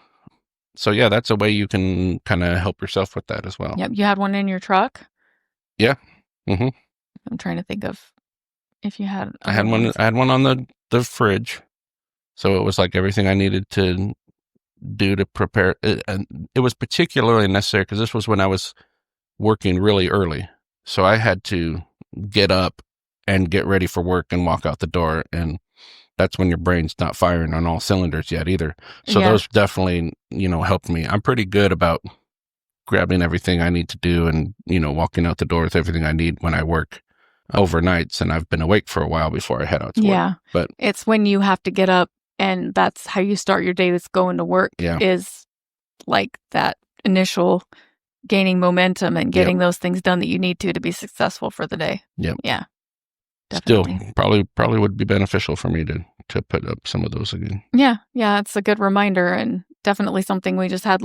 Speaker 1: So yeah, that's a way you can kind of help yourself with that as well.
Speaker 2: Yep. You had one in your truck?
Speaker 1: Yeah. Mm-hmm.
Speaker 2: I'm trying to think of if you had.
Speaker 1: I had one on the fridge. So it was like everything I needed to do to prepare. And it was particularly necessary because this was when I was working really early. So I had to get up and get ready for work and walk out the door. And that's when your brain's not firing on all cylinders yet either. So those definitely, helped me. I'm pretty good about grabbing everything I need to do and, walking out the door with everything I need when I work overnights. And I've been awake for a while before I head out to work. But
Speaker 2: it's when you have to get up and that's how you start your day with going to work is like that initial gaining momentum and getting those things done that you need to be successful for the day.
Speaker 1: Yep.
Speaker 2: Yeah.
Speaker 1: Definitely. Still, probably would be beneficial for me to put up some of those again.
Speaker 2: Yeah. Yeah. It's a good reminder and definitely something we just had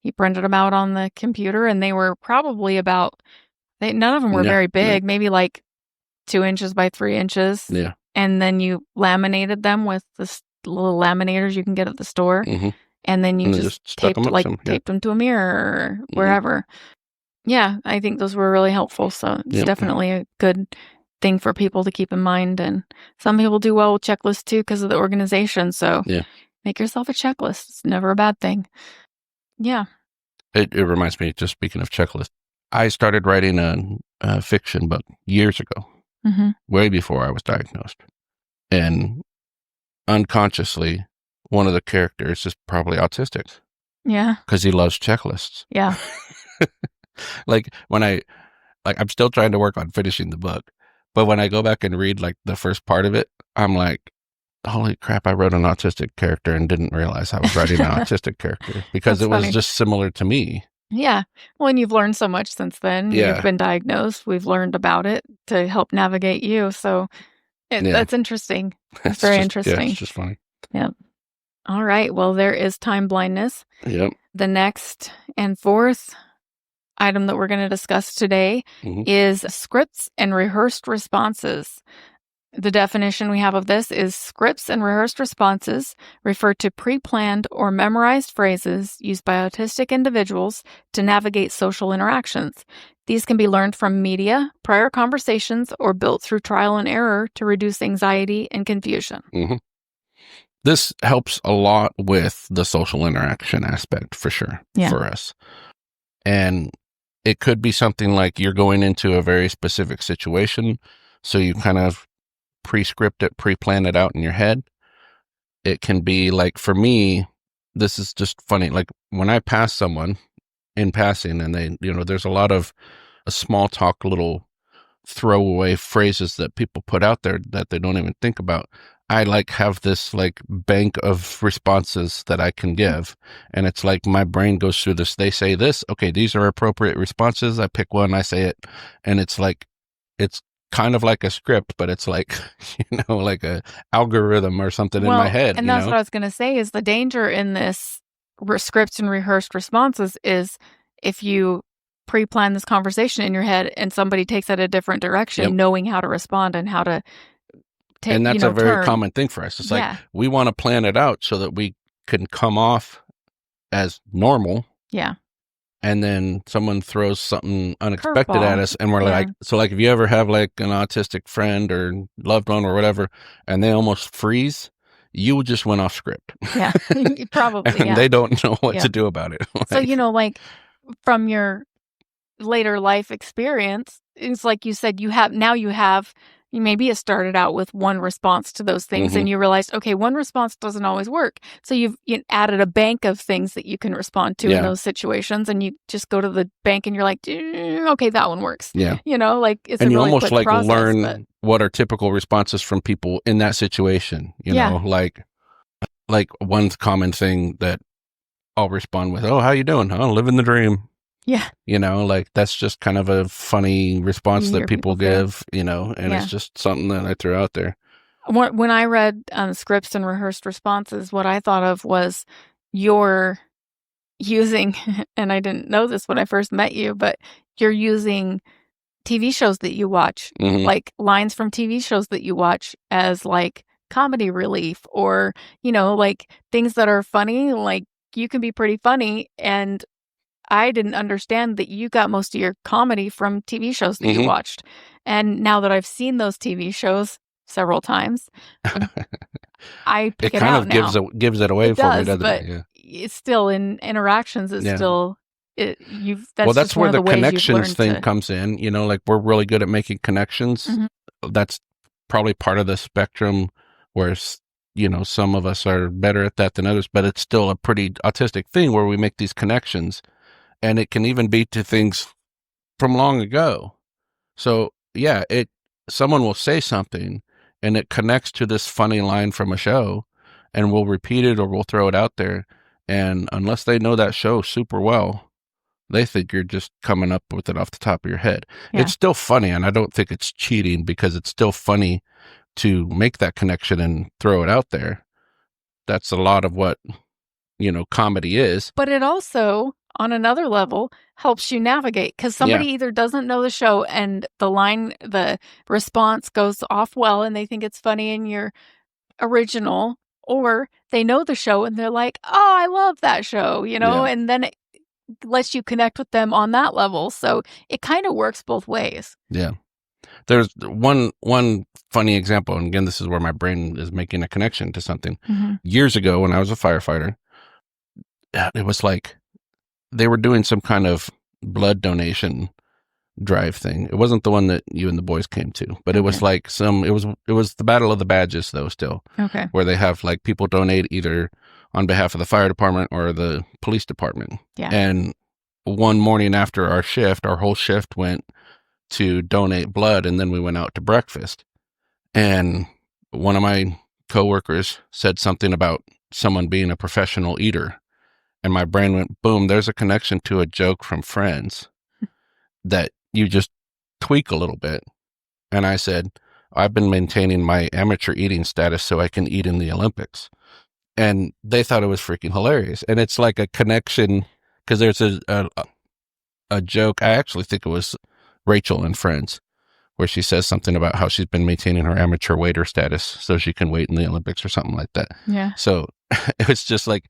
Speaker 2: he printed them out on the computer and they were probably none of them were very big, maybe like 2 inches by 3 inches.
Speaker 1: Yeah.
Speaker 2: And then you laminated them with the little laminators you can get at the store.
Speaker 1: Mm-hmm.
Speaker 2: And then you just taped them to a mirror or wherever. Mm-hmm. Yeah, I think those were really helpful. So it's definitely a good thing for people to keep in mind. And some people do well with checklists too because of the organization. So make yourself a checklist. It's never a bad thing. Yeah.
Speaker 1: It reminds me, just speaking of checklists, I started writing a fiction book years ago, way before I was diagnosed. And unconsciously, one of the characters is probably autistic.
Speaker 2: Yeah.
Speaker 1: Because he loves checklists.
Speaker 2: Yeah.
Speaker 1: I'm still trying to work on finishing the book. But when I go back and read like the first part of it, I'm like, holy crap, I wrote an autistic character and didn't realize I was writing an autistic character because it was just similar to me.
Speaker 2: Yeah. Well, and you've learned so much since then.
Speaker 1: Yeah.
Speaker 2: You've been diagnosed. We've learned about it to help navigate you. So that's interesting. It's very interesting.
Speaker 1: Yeah, it's just funny.
Speaker 2: Yep. All right. Well, there is time blindness.
Speaker 1: Yep.
Speaker 2: The next and fourth item that we're going to discuss today is scripts and rehearsed responses. The definition we have of this is scripts and rehearsed responses refer to pre-planned or memorized phrases used by autistic individuals to navigate social interactions. These can be learned from media, prior conversations, or built through trial and error to reduce anxiety and confusion.
Speaker 1: Mm-hmm. This helps a lot with the social interaction aspect for sure for us. And it could be something like you're going into a very specific situation, so you kind of pre-script it, pre-plan it out in your head. It can be like, for me, this is just funny. Like when I pass someone in passing and they, there's a lot of small talk, little throwaway phrases that people put out there that they don't even think about. I have this bank of responses that I can give. And it's like my brain goes through this. They say this. Okay, these are appropriate responses. I pick one, I say it. And it's kind of like a script, but it's like a algorithm or something in my head.
Speaker 2: And that's what I was going to say is the danger in this scripts and rehearsed responses is if you pre-plan this conversation in your head and somebody takes it a different direction, knowing how to respond and how to take,
Speaker 1: and that's a very common thing for us. It's like we want to plan it out so that we can come off as normal.
Speaker 2: Yeah.
Speaker 1: And then someone throws something unexpected at us, and we're like, so like if you ever have like an autistic friend or loved one or whatever, and they almost freeze, you just went off script.
Speaker 2: Yeah, probably.
Speaker 1: And they don't know what to do about it.
Speaker 2: So, like from your later life experience, it's like you said, maybe it started out with one response to those things and you realized, okay, one response doesn't always work. So you've added a bank of things that you can respond to in those situations, and you just go to the bank and you're like, okay, that one works.
Speaker 1: Yeah.
Speaker 2: Like it's
Speaker 1: and
Speaker 2: a
Speaker 1: you
Speaker 2: really
Speaker 1: almost
Speaker 2: quick process,
Speaker 1: learn what are typical responses from people in that situation. You know, like one common thing that I'll respond with, oh, how you doing? Oh, living the dream.
Speaker 2: Yeah.
Speaker 1: Like that's just kind of a funny response that people give, and it's just something that I threw out there.
Speaker 2: When I read scripts and rehearsed responses, what I thought of was you're using, and I didn't know this when I first met you, but you're using TV shows that you watch, like lines from TV shows that you watch as like comedy relief, or, like things that are funny, like you can be pretty funny, and I didn't understand that you got most of your comedy from TV shows that you watched. And now that I've seen those TV shows several times, I pick it out now.
Speaker 1: It kind of gives it away for me, doesn't
Speaker 2: it?
Speaker 1: Yeah.
Speaker 2: It's still in interactions. It's still
Speaker 1: that's where the connections thing comes in. Like we're really good at making connections. That's probably part of the spectrum where some of us are better at that than others, but it's still a pretty autistic thing where we make these connections. And it can even be to things from long ago. So someone will say something and it connects to this funny line from a show, and we'll repeat it or we'll throw it out there. And unless they know that show super well, they think you're just coming up with it off the top of your head. Yeah. It's still funny, and I don't think it's cheating, because it's still funny to make that connection and throw it out there. That's a lot of what, comedy is.
Speaker 2: But it also, on another level, helps you navigate, because somebody either doesn't know the show and the response goes off well and they think it's funny in your original, or they know the show and they're like, oh, I love that show, and then it lets you connect with them on that level. So it kind of works both ways.
Speaker 1: Yeah. There's one funny example, and again, this is where my brain is making a connection to something. Years ago, when I was a firefighter, it was like they were doing some kind of blood donation drive thing. It wasn't the one that you and the boys came to, but it was like it was the Battle of the Badges, though, still.
Speaker 2: Okay.
Speaker 1: Where they have like people donate either on behalf of the fire department or the police department.
Speaker 2: Yeah.
Speaker 1: And one morning after our whole shift went to donate blood, and then we went out to breakfast. And one of my coworkers said something about someone being a professional eater. And my brain went, boom, there's a connection to a joke from Friends that you just tweak a little bit. And I said, I've been maintaining my amateur eating status so I can eat in the Olympics. And they thought it was freaking hilarious. And it's like a connection, because there's a joke. I actually think it was Rachel in Friends, where she says something about how she's been maintaining her amateur waiter status so she can wait in the Olympics or something like that.
Speaker 2: Yeah.
Speaker 1: So it was just like,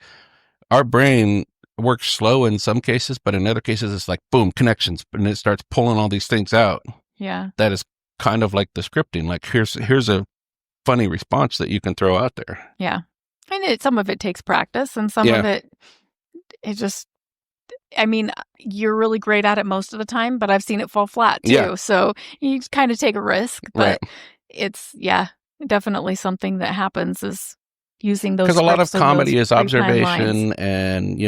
Speaker 1: our brain works slow in some cases, but in other cases it's like, boom, connections, and it starts pulling all these things out.
Speaker 2: Yeah.
Speaker 1: That is kind of like the scripting. Like here's a funny response that you can throw out there.
Speaker 2: Yeah. And some of it takes practice, and some of it just, you're really great at it most of the time, but I've seen it fall flat too. Yeah. So you kind of take a risk, but it's definitely something that happens, is using those, because
Speaker 1: a lot of comedy is observation lines. And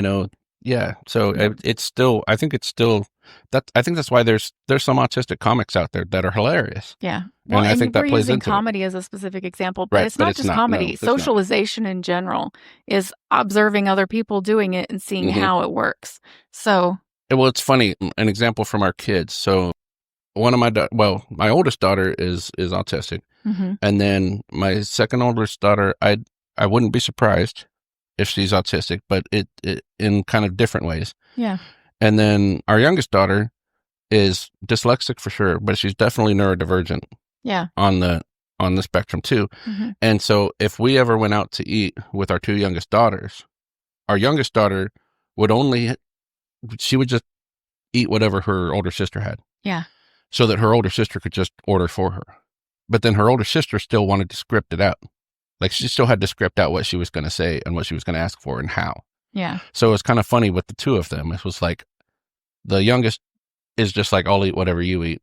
Speaker 1: so it's still, I think that's why there's some autistic comics out there that are hilarious.
Speaker 2: Yeah. Well,
Speaker 1: and I think that plays into
Speaker 2: comedy as a specific example, but it's not just comedy. Socialization in general is observing other people doing it and seeing how it works. So
Speaker 1: it's funny, an example from our kids. So one of my oldest daughter is autistic, and then my second oldest daughter, I wouldn't be surprised if she's autistic, but it in kind of different ways.
Speaker 2: Yeah.
Speaker 1: And then our youngest daughter, is dyslexic for sure, but she's definitely neurodivergent.
Speaker 2: Yeah.
Speaker 1: On the spectrum too. And so if we ever went out to eat with our 2 youngest daughters, our youngest daughter she would just eat whatever her older sister had.
Speaker 2: Yeah.
Speaker 1: So that her older sister could just order for her. But then her older sister still wanted to script it out. Like she still had to script out what she was going to say and what she was going to ask for and how.
Speaker 2: Yeah.
Speaker 1: So it was kind of funny with the 2 of them. It was like the youngest is just like, I'll eat whatever you eat.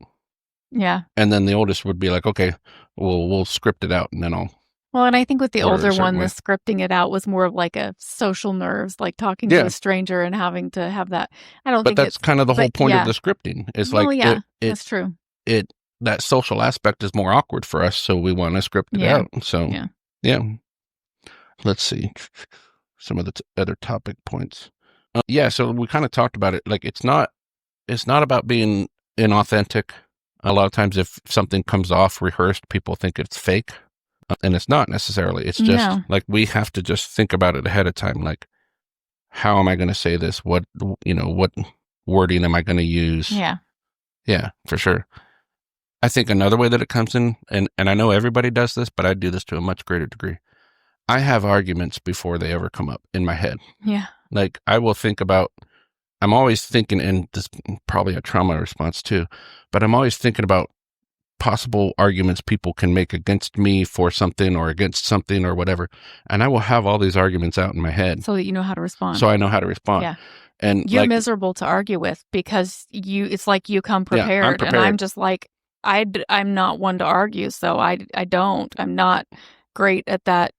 Speaker 2: Yeah.
Speaker 1: And then the oldest would be like, okay, we'll script it out and then I'll.
Speaker 2: Well, and I think with the older one, the scripting it out was more of like a social nerves, like talking to a stranger and having to have that. But
Speaker 1: that's kind of the whole point of the scripting. It's
Speaker 2: that's true.
Speaker 1: That social aspect is more awkward for us, so we want to script it out. So yeah. Let's see some of the other topic points. So we kind of talked about it. Like it's not about being inauthentic. A lot of times if something comes off rehearsed, people think it's fake. And it's not necessarily. It's just like we have to just think about it ahead of time. Like, how am I going to say this? What wording am I going to use?
Speaker 2: Yeah.
Speaker 1: Yeah, for sure. I think another way that it comes in, and I know everybody does this, but I do this to a much greater degree. I have arguments before they ever come up in my head.
Speaker 2: Yeah.
Speaker 1: Like I will think about, I'm always thinking, and this is probably a trauma response too, but I'm always thinking about possible arguments people can make against me for something or against something or whatever. And I will have all these arguments out in my head.
Speaker 2: So that you know how to respond.
Speaker 1: So I know how to respond.
Speaker 2: Yeah.
Speaker 1: And
Speaker 2: you're miserable to argue with because it's like you come prepared.
Speaker 1: Yeah, I'm prepared.
Speaker 2: And I'm just like, I'm not one to argue. So I'm not great at that.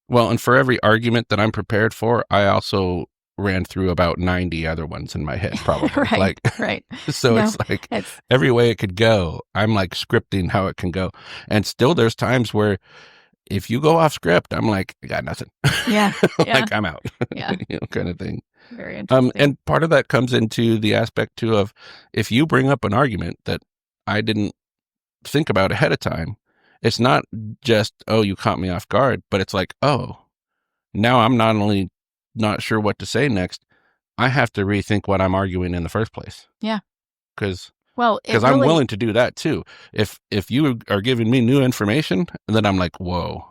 Speaker 1: Well, and for every argument that I'm prepared for, I also ran through about 90 other ones in my head, probably.
Speaker 2: Right.
Speaker 1: So it's like every way it could go, I'm like scripting how it can go. And still there's times where if you go off script, I'm like, I got nothing.
Speaker 2: Yeah.
Speaker 1: Like I'm out.
Speaker 2: Yeah.
Speaker 1: Kind of thing.
Speaker 2: Very interesting.
Speaker 1: And part of that comes into the aspect too of if you bring up an argument that I didn't think about ahead of time, it's not just, oh, you caught me off guard, but it's like, oh, now I'm not only not sure what to say next, I have to rethink what I'm arguing in the first place.
Speaker 2: Yeah.
Speaker 1: Because
Speaker 2: really,
Speaker 1: I'm willing to do that too. If you are giving me new information, then I'm like, whoa,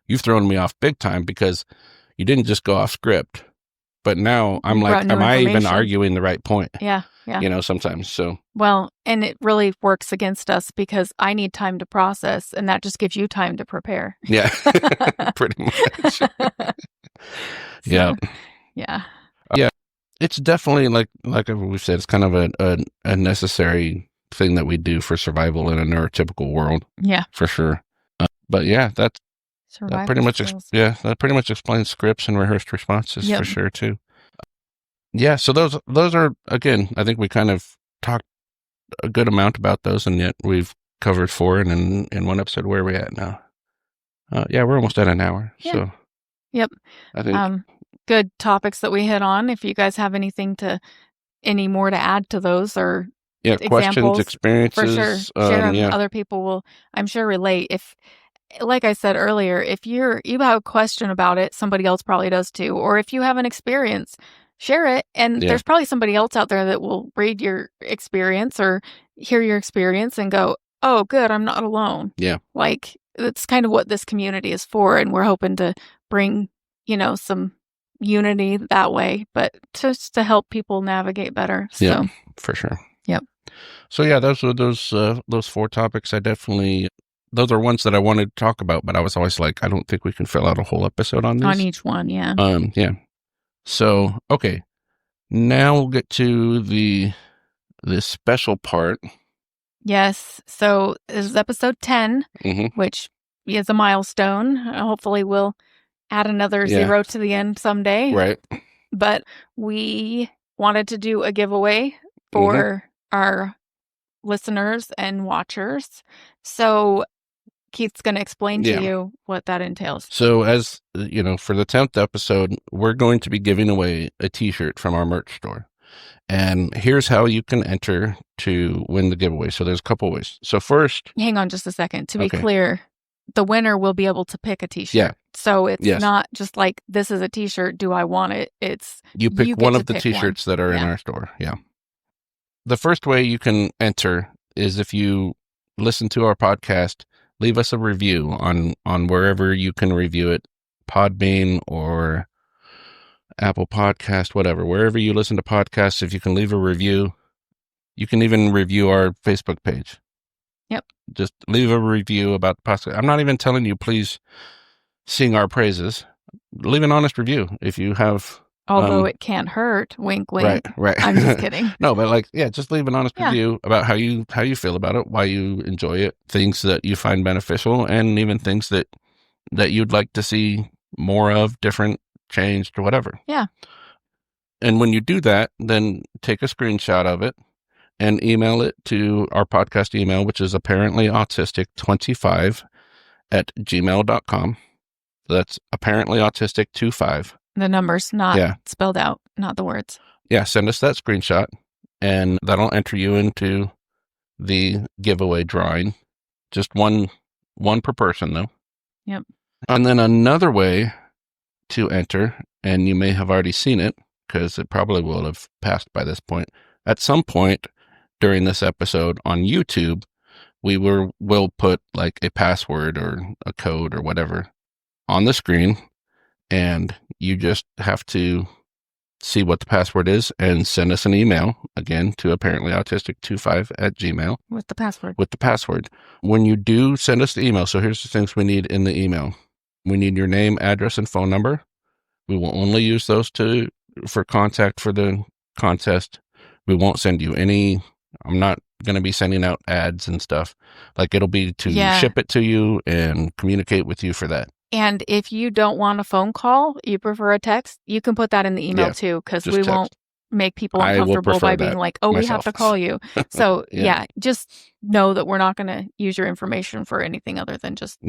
Speaker 1: you've thrown me off big time because you didn't just go off script. But now I'm like, am I even arguing the right point?
Speaker 2: Yeah.
Speaker 1: Sometimes. So
Speaker 2: well, and it really works against us because I need time to process, and that just gives you time to prepare.
Speaker 1: Yeah, pretty much. Yeah. It's definitely like we said, it's kind of a necessary thing that we do for survival in a neurotypical world.
Speaker 2: Yeah,
Speaker 1: for sure. But yeah, that pretty much explains scripts and rehearsed responses for sure too. Yeah, so those are, again, I think we kind of talked a good amount about those, and yet we've covered 4 in one episode. Where are we at now? We're almost at an hour.
Speaker 2: Yeah.
Speaker 1: So
Speaker 2: yep,
Speaker 1: I think
Speaker 2: good topics that we hit on. If you guys have any more to add to those or
Speaker 1: questions, experiences,
Speaker 2: for sure, share them. Other people will, I'm sure, relate. If, like I said earlier, if you have a question about it, somebody else probably does too. Or if you have an experience, share it. And there's probably somebody else out there that will read your experience or hear your experience and go, oh, good, I'm not alone.
Speaker 1: Yeah.
Speaker 2: Like, that's kind of what this community is for. And we're hoping to bring, some unity that way, but just to help people navigate better. So.
Speaker 1: Yeah, for sure.
Speaker 2: Yep.
Speaker 1: So those were those 4 topics. Those are ones that I wanted to talk about, but I was always like, I don't think we can fill out a whole episode on these.
Speaker 2: On each one, yeah.
Speaker 1: Yeah. So, okay. Now we'll get to this special part.
Speaker 2: Yes. So this is episode 10, which is a milestone. Hopefully we'll add another 0 to the end someday.
Speaker 1: Right.
Speaker 2: But we wanted to do a giveaway for our listeners and watchers. So Keith's going to explain to you what that entails.
Speaker 1: So as for the 10th episode, we're going to be giving away a t-shirt from our merch store. And here's how you can enter to win the giveaway. So there's a couple ways. So first,
Speaker 2: hang on just a second. To be clear, the winner will be able to pick a t-shirt.
Speaker 1: Yeah.
Speaker 2: So it's not just like, this is a t-shirt, do I want it? It's
Speaker 1: you pick one of the t-shirts that are in our store. Yeah. the first way you can enter is if you listen to our podcast, leave us a review on wherever you can review it, Podbean or Apple Podcast, whatever. Wherever you listen to podcasts, if you can leave a review, you can even review our Facebook page.
Speaker 2: Yep.
Speaker 1: Just leave a review about the podcast. I'm not even telling you, please sing our praises. Leave an honest review if you have.
Speaker 2: Although it can't hurt, wink, wink.
Speaker 1: Right.
Speaker 2: I'm just kidding.
Speaker 1: No, but just leave an honest review about how you feel about it, why you enjoy it, things that you find beneficial, and even things that you'd like to see more of, different, changed, or whatever.
Speaker 2: Yeah.
Speaker 1: And when you do that, then take a screenshot of it and email it to our podcast email, which is apparently autistic25@gmail.com. That's apparently autistic25.
Speaker 2: The numbers, not spelled out, not the words.
Speaker 1: Yeah, send us that screenshot, and that'll enter you into the giveaway drawing. Just one per person, though.
Speaker 2: Yep.
Speaker 1: And then another way to enter, and you may have already seen it, because it probably will have passed by this point. At some point during this episode on YouTube, we'll put like a password or a code or whatever on the screen, and you just have to see what the password is and send us an email, again, to apparently autistic25@gmail.
Speaker 2: With the password.
Speaker 1: With the password. When you do send us the email, so here's the things we need in the email. We need your name, address, and phone number. We will only use those for contact for the contest. We won't send you any. I'm not going to be sending out ads and stuff. Like, it'll be to ship it to you and communicate with you for that.
Speaker 2: And if you don't want a phone call, you prefer a text, you can put that in the email too, because we won't make people uncomfortable by being like, oh, we have to call you. So just know that we're not going to use your information for anything other than just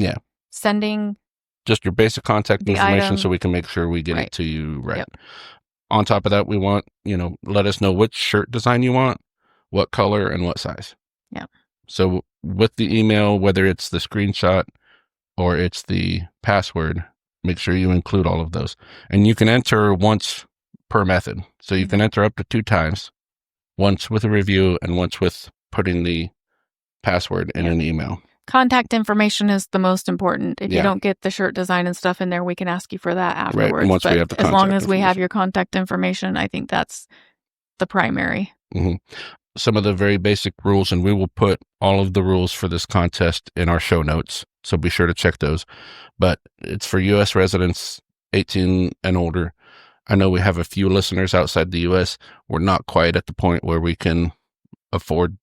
Speaker 2: sending
Speaker 1: just your basic contact information
Speaker 2: item,
Speaker 1: so we can make sure we get it to you right. Yep. On top of that, we want, let us know which shirt design you want, what color, and what size.
Speaker 2: Yeah.
Speaker 1: So with the email, whether it's the screenshot or it's the password, make sure you include all of those. And you can enter once per method. So you can enter up to 2 times, once with a review and once with putting the password in an email.
Speaker 2: Contact information is the most important. If you don't get the shirt design and stuff in there, we can ask you for that afterwards.
Speaker 1: Right. Once we have the
Speaker 2: as long as we have your contact information, I think that's the primary.
Speaker 1: Mm-hmm. Some of the very basic rules, and we will put all of the rules for this contest in our show notes, so be sure to check those. But it's for U.S. residents 18 and older. I know we have a few listeners outside the U.S. We're not quite at the point where we can afford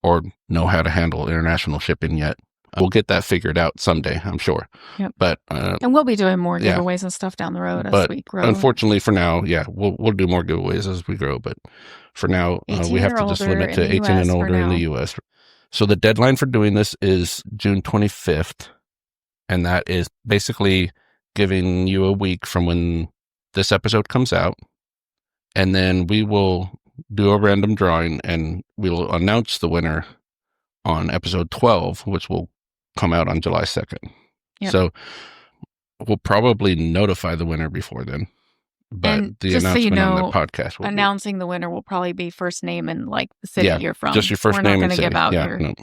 Speaker 1: or know how to handle international shipping yet. We'll get that figured out someday, I'm sure.
Speaker 2: Yep.
Speaker 1: But
Speaker 2: and we'll be doing more giveaways and stuff down the road as we grow.
Speaker 1: Unfortunately, for now, we'll do more giveaways as we grow. But for now, we have to just limit to 18 and older in the U.S. So the deadline for doing this is June 25th, and that is basically giving you a week from when this episode comes out, and then we will do a random drawing, and we will announce the winner on episode 12, which will come out on July 2nd. Yep. So we'll probably notify the winner before then. But
Speaker 2: and
Speaker 1: the announcement on the podcast will
Speaker 2: announcing the winner will probably be first name and like the city you're from.
Speaker 1: Just your first name.
Speaker 2: We're not going to give out your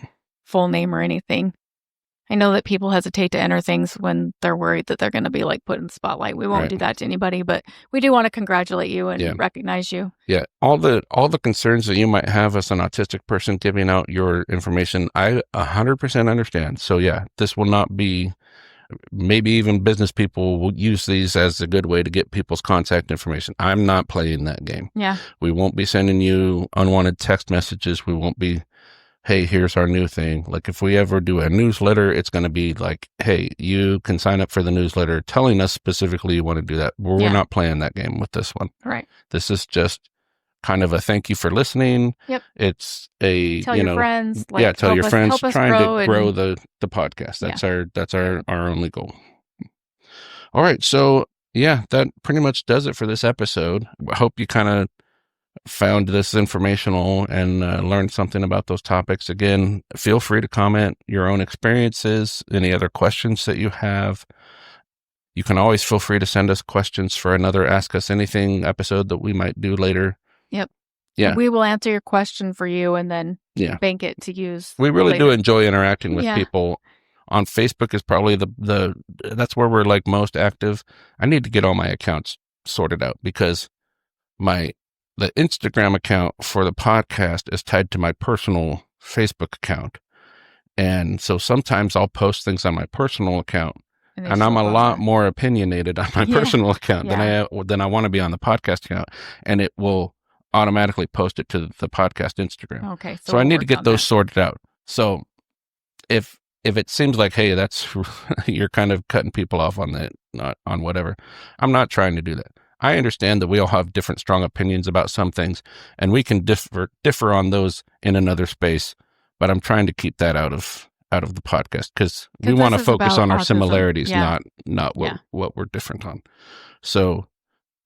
Speaker 2: full name or anything. I know that people hesitate to enter things when they're worried that they're going to be like put in the spotlight. We won't do that to anybody, but we do want to congratulate you and recognize you. Yeah.
Speaker 1: All the concerns that you might have as an autistic person giving out your information, I 100% understand. So this will not be, maybe even business people will use these as a good way to get people's contact information. I'm not playing that game.
Speaker 2: Yeah.
Speaker 1: We won't be sending you unwanted text messages. We won't be, hey, here's our new thing. Like, if we ever do a newsletter, it's going to be like, hey, you can sign up for the newsletter telling us specifically you want to do that. We're not playing that game with this one.
Speaker 2: Right.
Speaker 1: This is just kind of a thank you for listening.
Speaker 2: Yep.
Speaker 1: It's a,
Speaker 2: tell your friends. Like,
Speaker 1: tell your friends, trying to grow the podcast. That's our only goal. All right. So that pretty much does it for this episode. I hope you kind of found this informational and learned something about those topics. Again, feel free to comment your own experiences, any other questions that you have. You can always feel free to send us questions for another Ask Us Anything episode that we might do later.
Speaker 2: Yep.
Speaker 1: Yeah.
Speaker 2: We will answer your question for you and then bank it to use.
Speaker 1: We really
Speaker 2: later.
Speaker 1: do enjoy interacting with people. On Facebook is probably the that's where we're like most active. I need to get all my accounts sorted out because the Instagram account for the podcast is tied to my personal Facebook account. And so sometimes I'll post things on my personal account and I'm a lot more opinionated on my personal account than I want to be on the podcast account. And it will automatically post it to the podcast Instagram.
Speaker 2: Okay.
Speaker 1: So I need to get those sorted out. So if it seems like, hey, that's you're kind of cutting people off on that, not on whatever, I'm not trying to do that. I understand that we all have different strong opinions about some things, and we can differ on those in another space. But I'm trying to keep that out of the podcast because we want to focus on our similarities, not what we're different on. So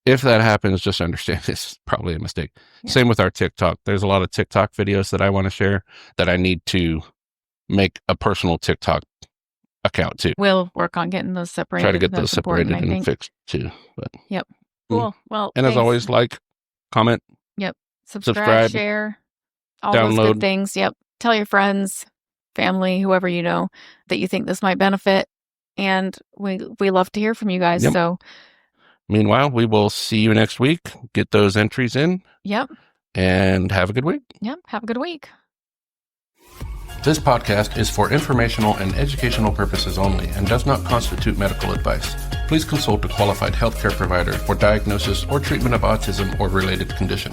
Speaker 1: if that happens, just understand it's probably a mistake. Same with our TikTok. There's a lot of TikTok videos that I want to share that I need to make a personal TikTok account too.
Speaker 2: We'll work on getting those separated.
Speaker 1: Try to get those separated and fixed too. But
Speaker 2: cool. Well,
Speaker 1: and as always, like, comment.
Speaker 2: Subscribe, share, all
Speaker 1: download.
Speaker 2: Those good things. Tell your friends, family, whoever you know that you think this might benefit. And we love to hear from you guys. So
Speaker 1: meanwhile, we will see you next week. Get those entries in. And have a good week.
Speaker 2: Have a good week.
Speaker 1: This podcast is for informational and educational purposes only and does not constitute medical advice. Please consult a qualified healthcare provider for diagnosis or treatment of autism or related condition.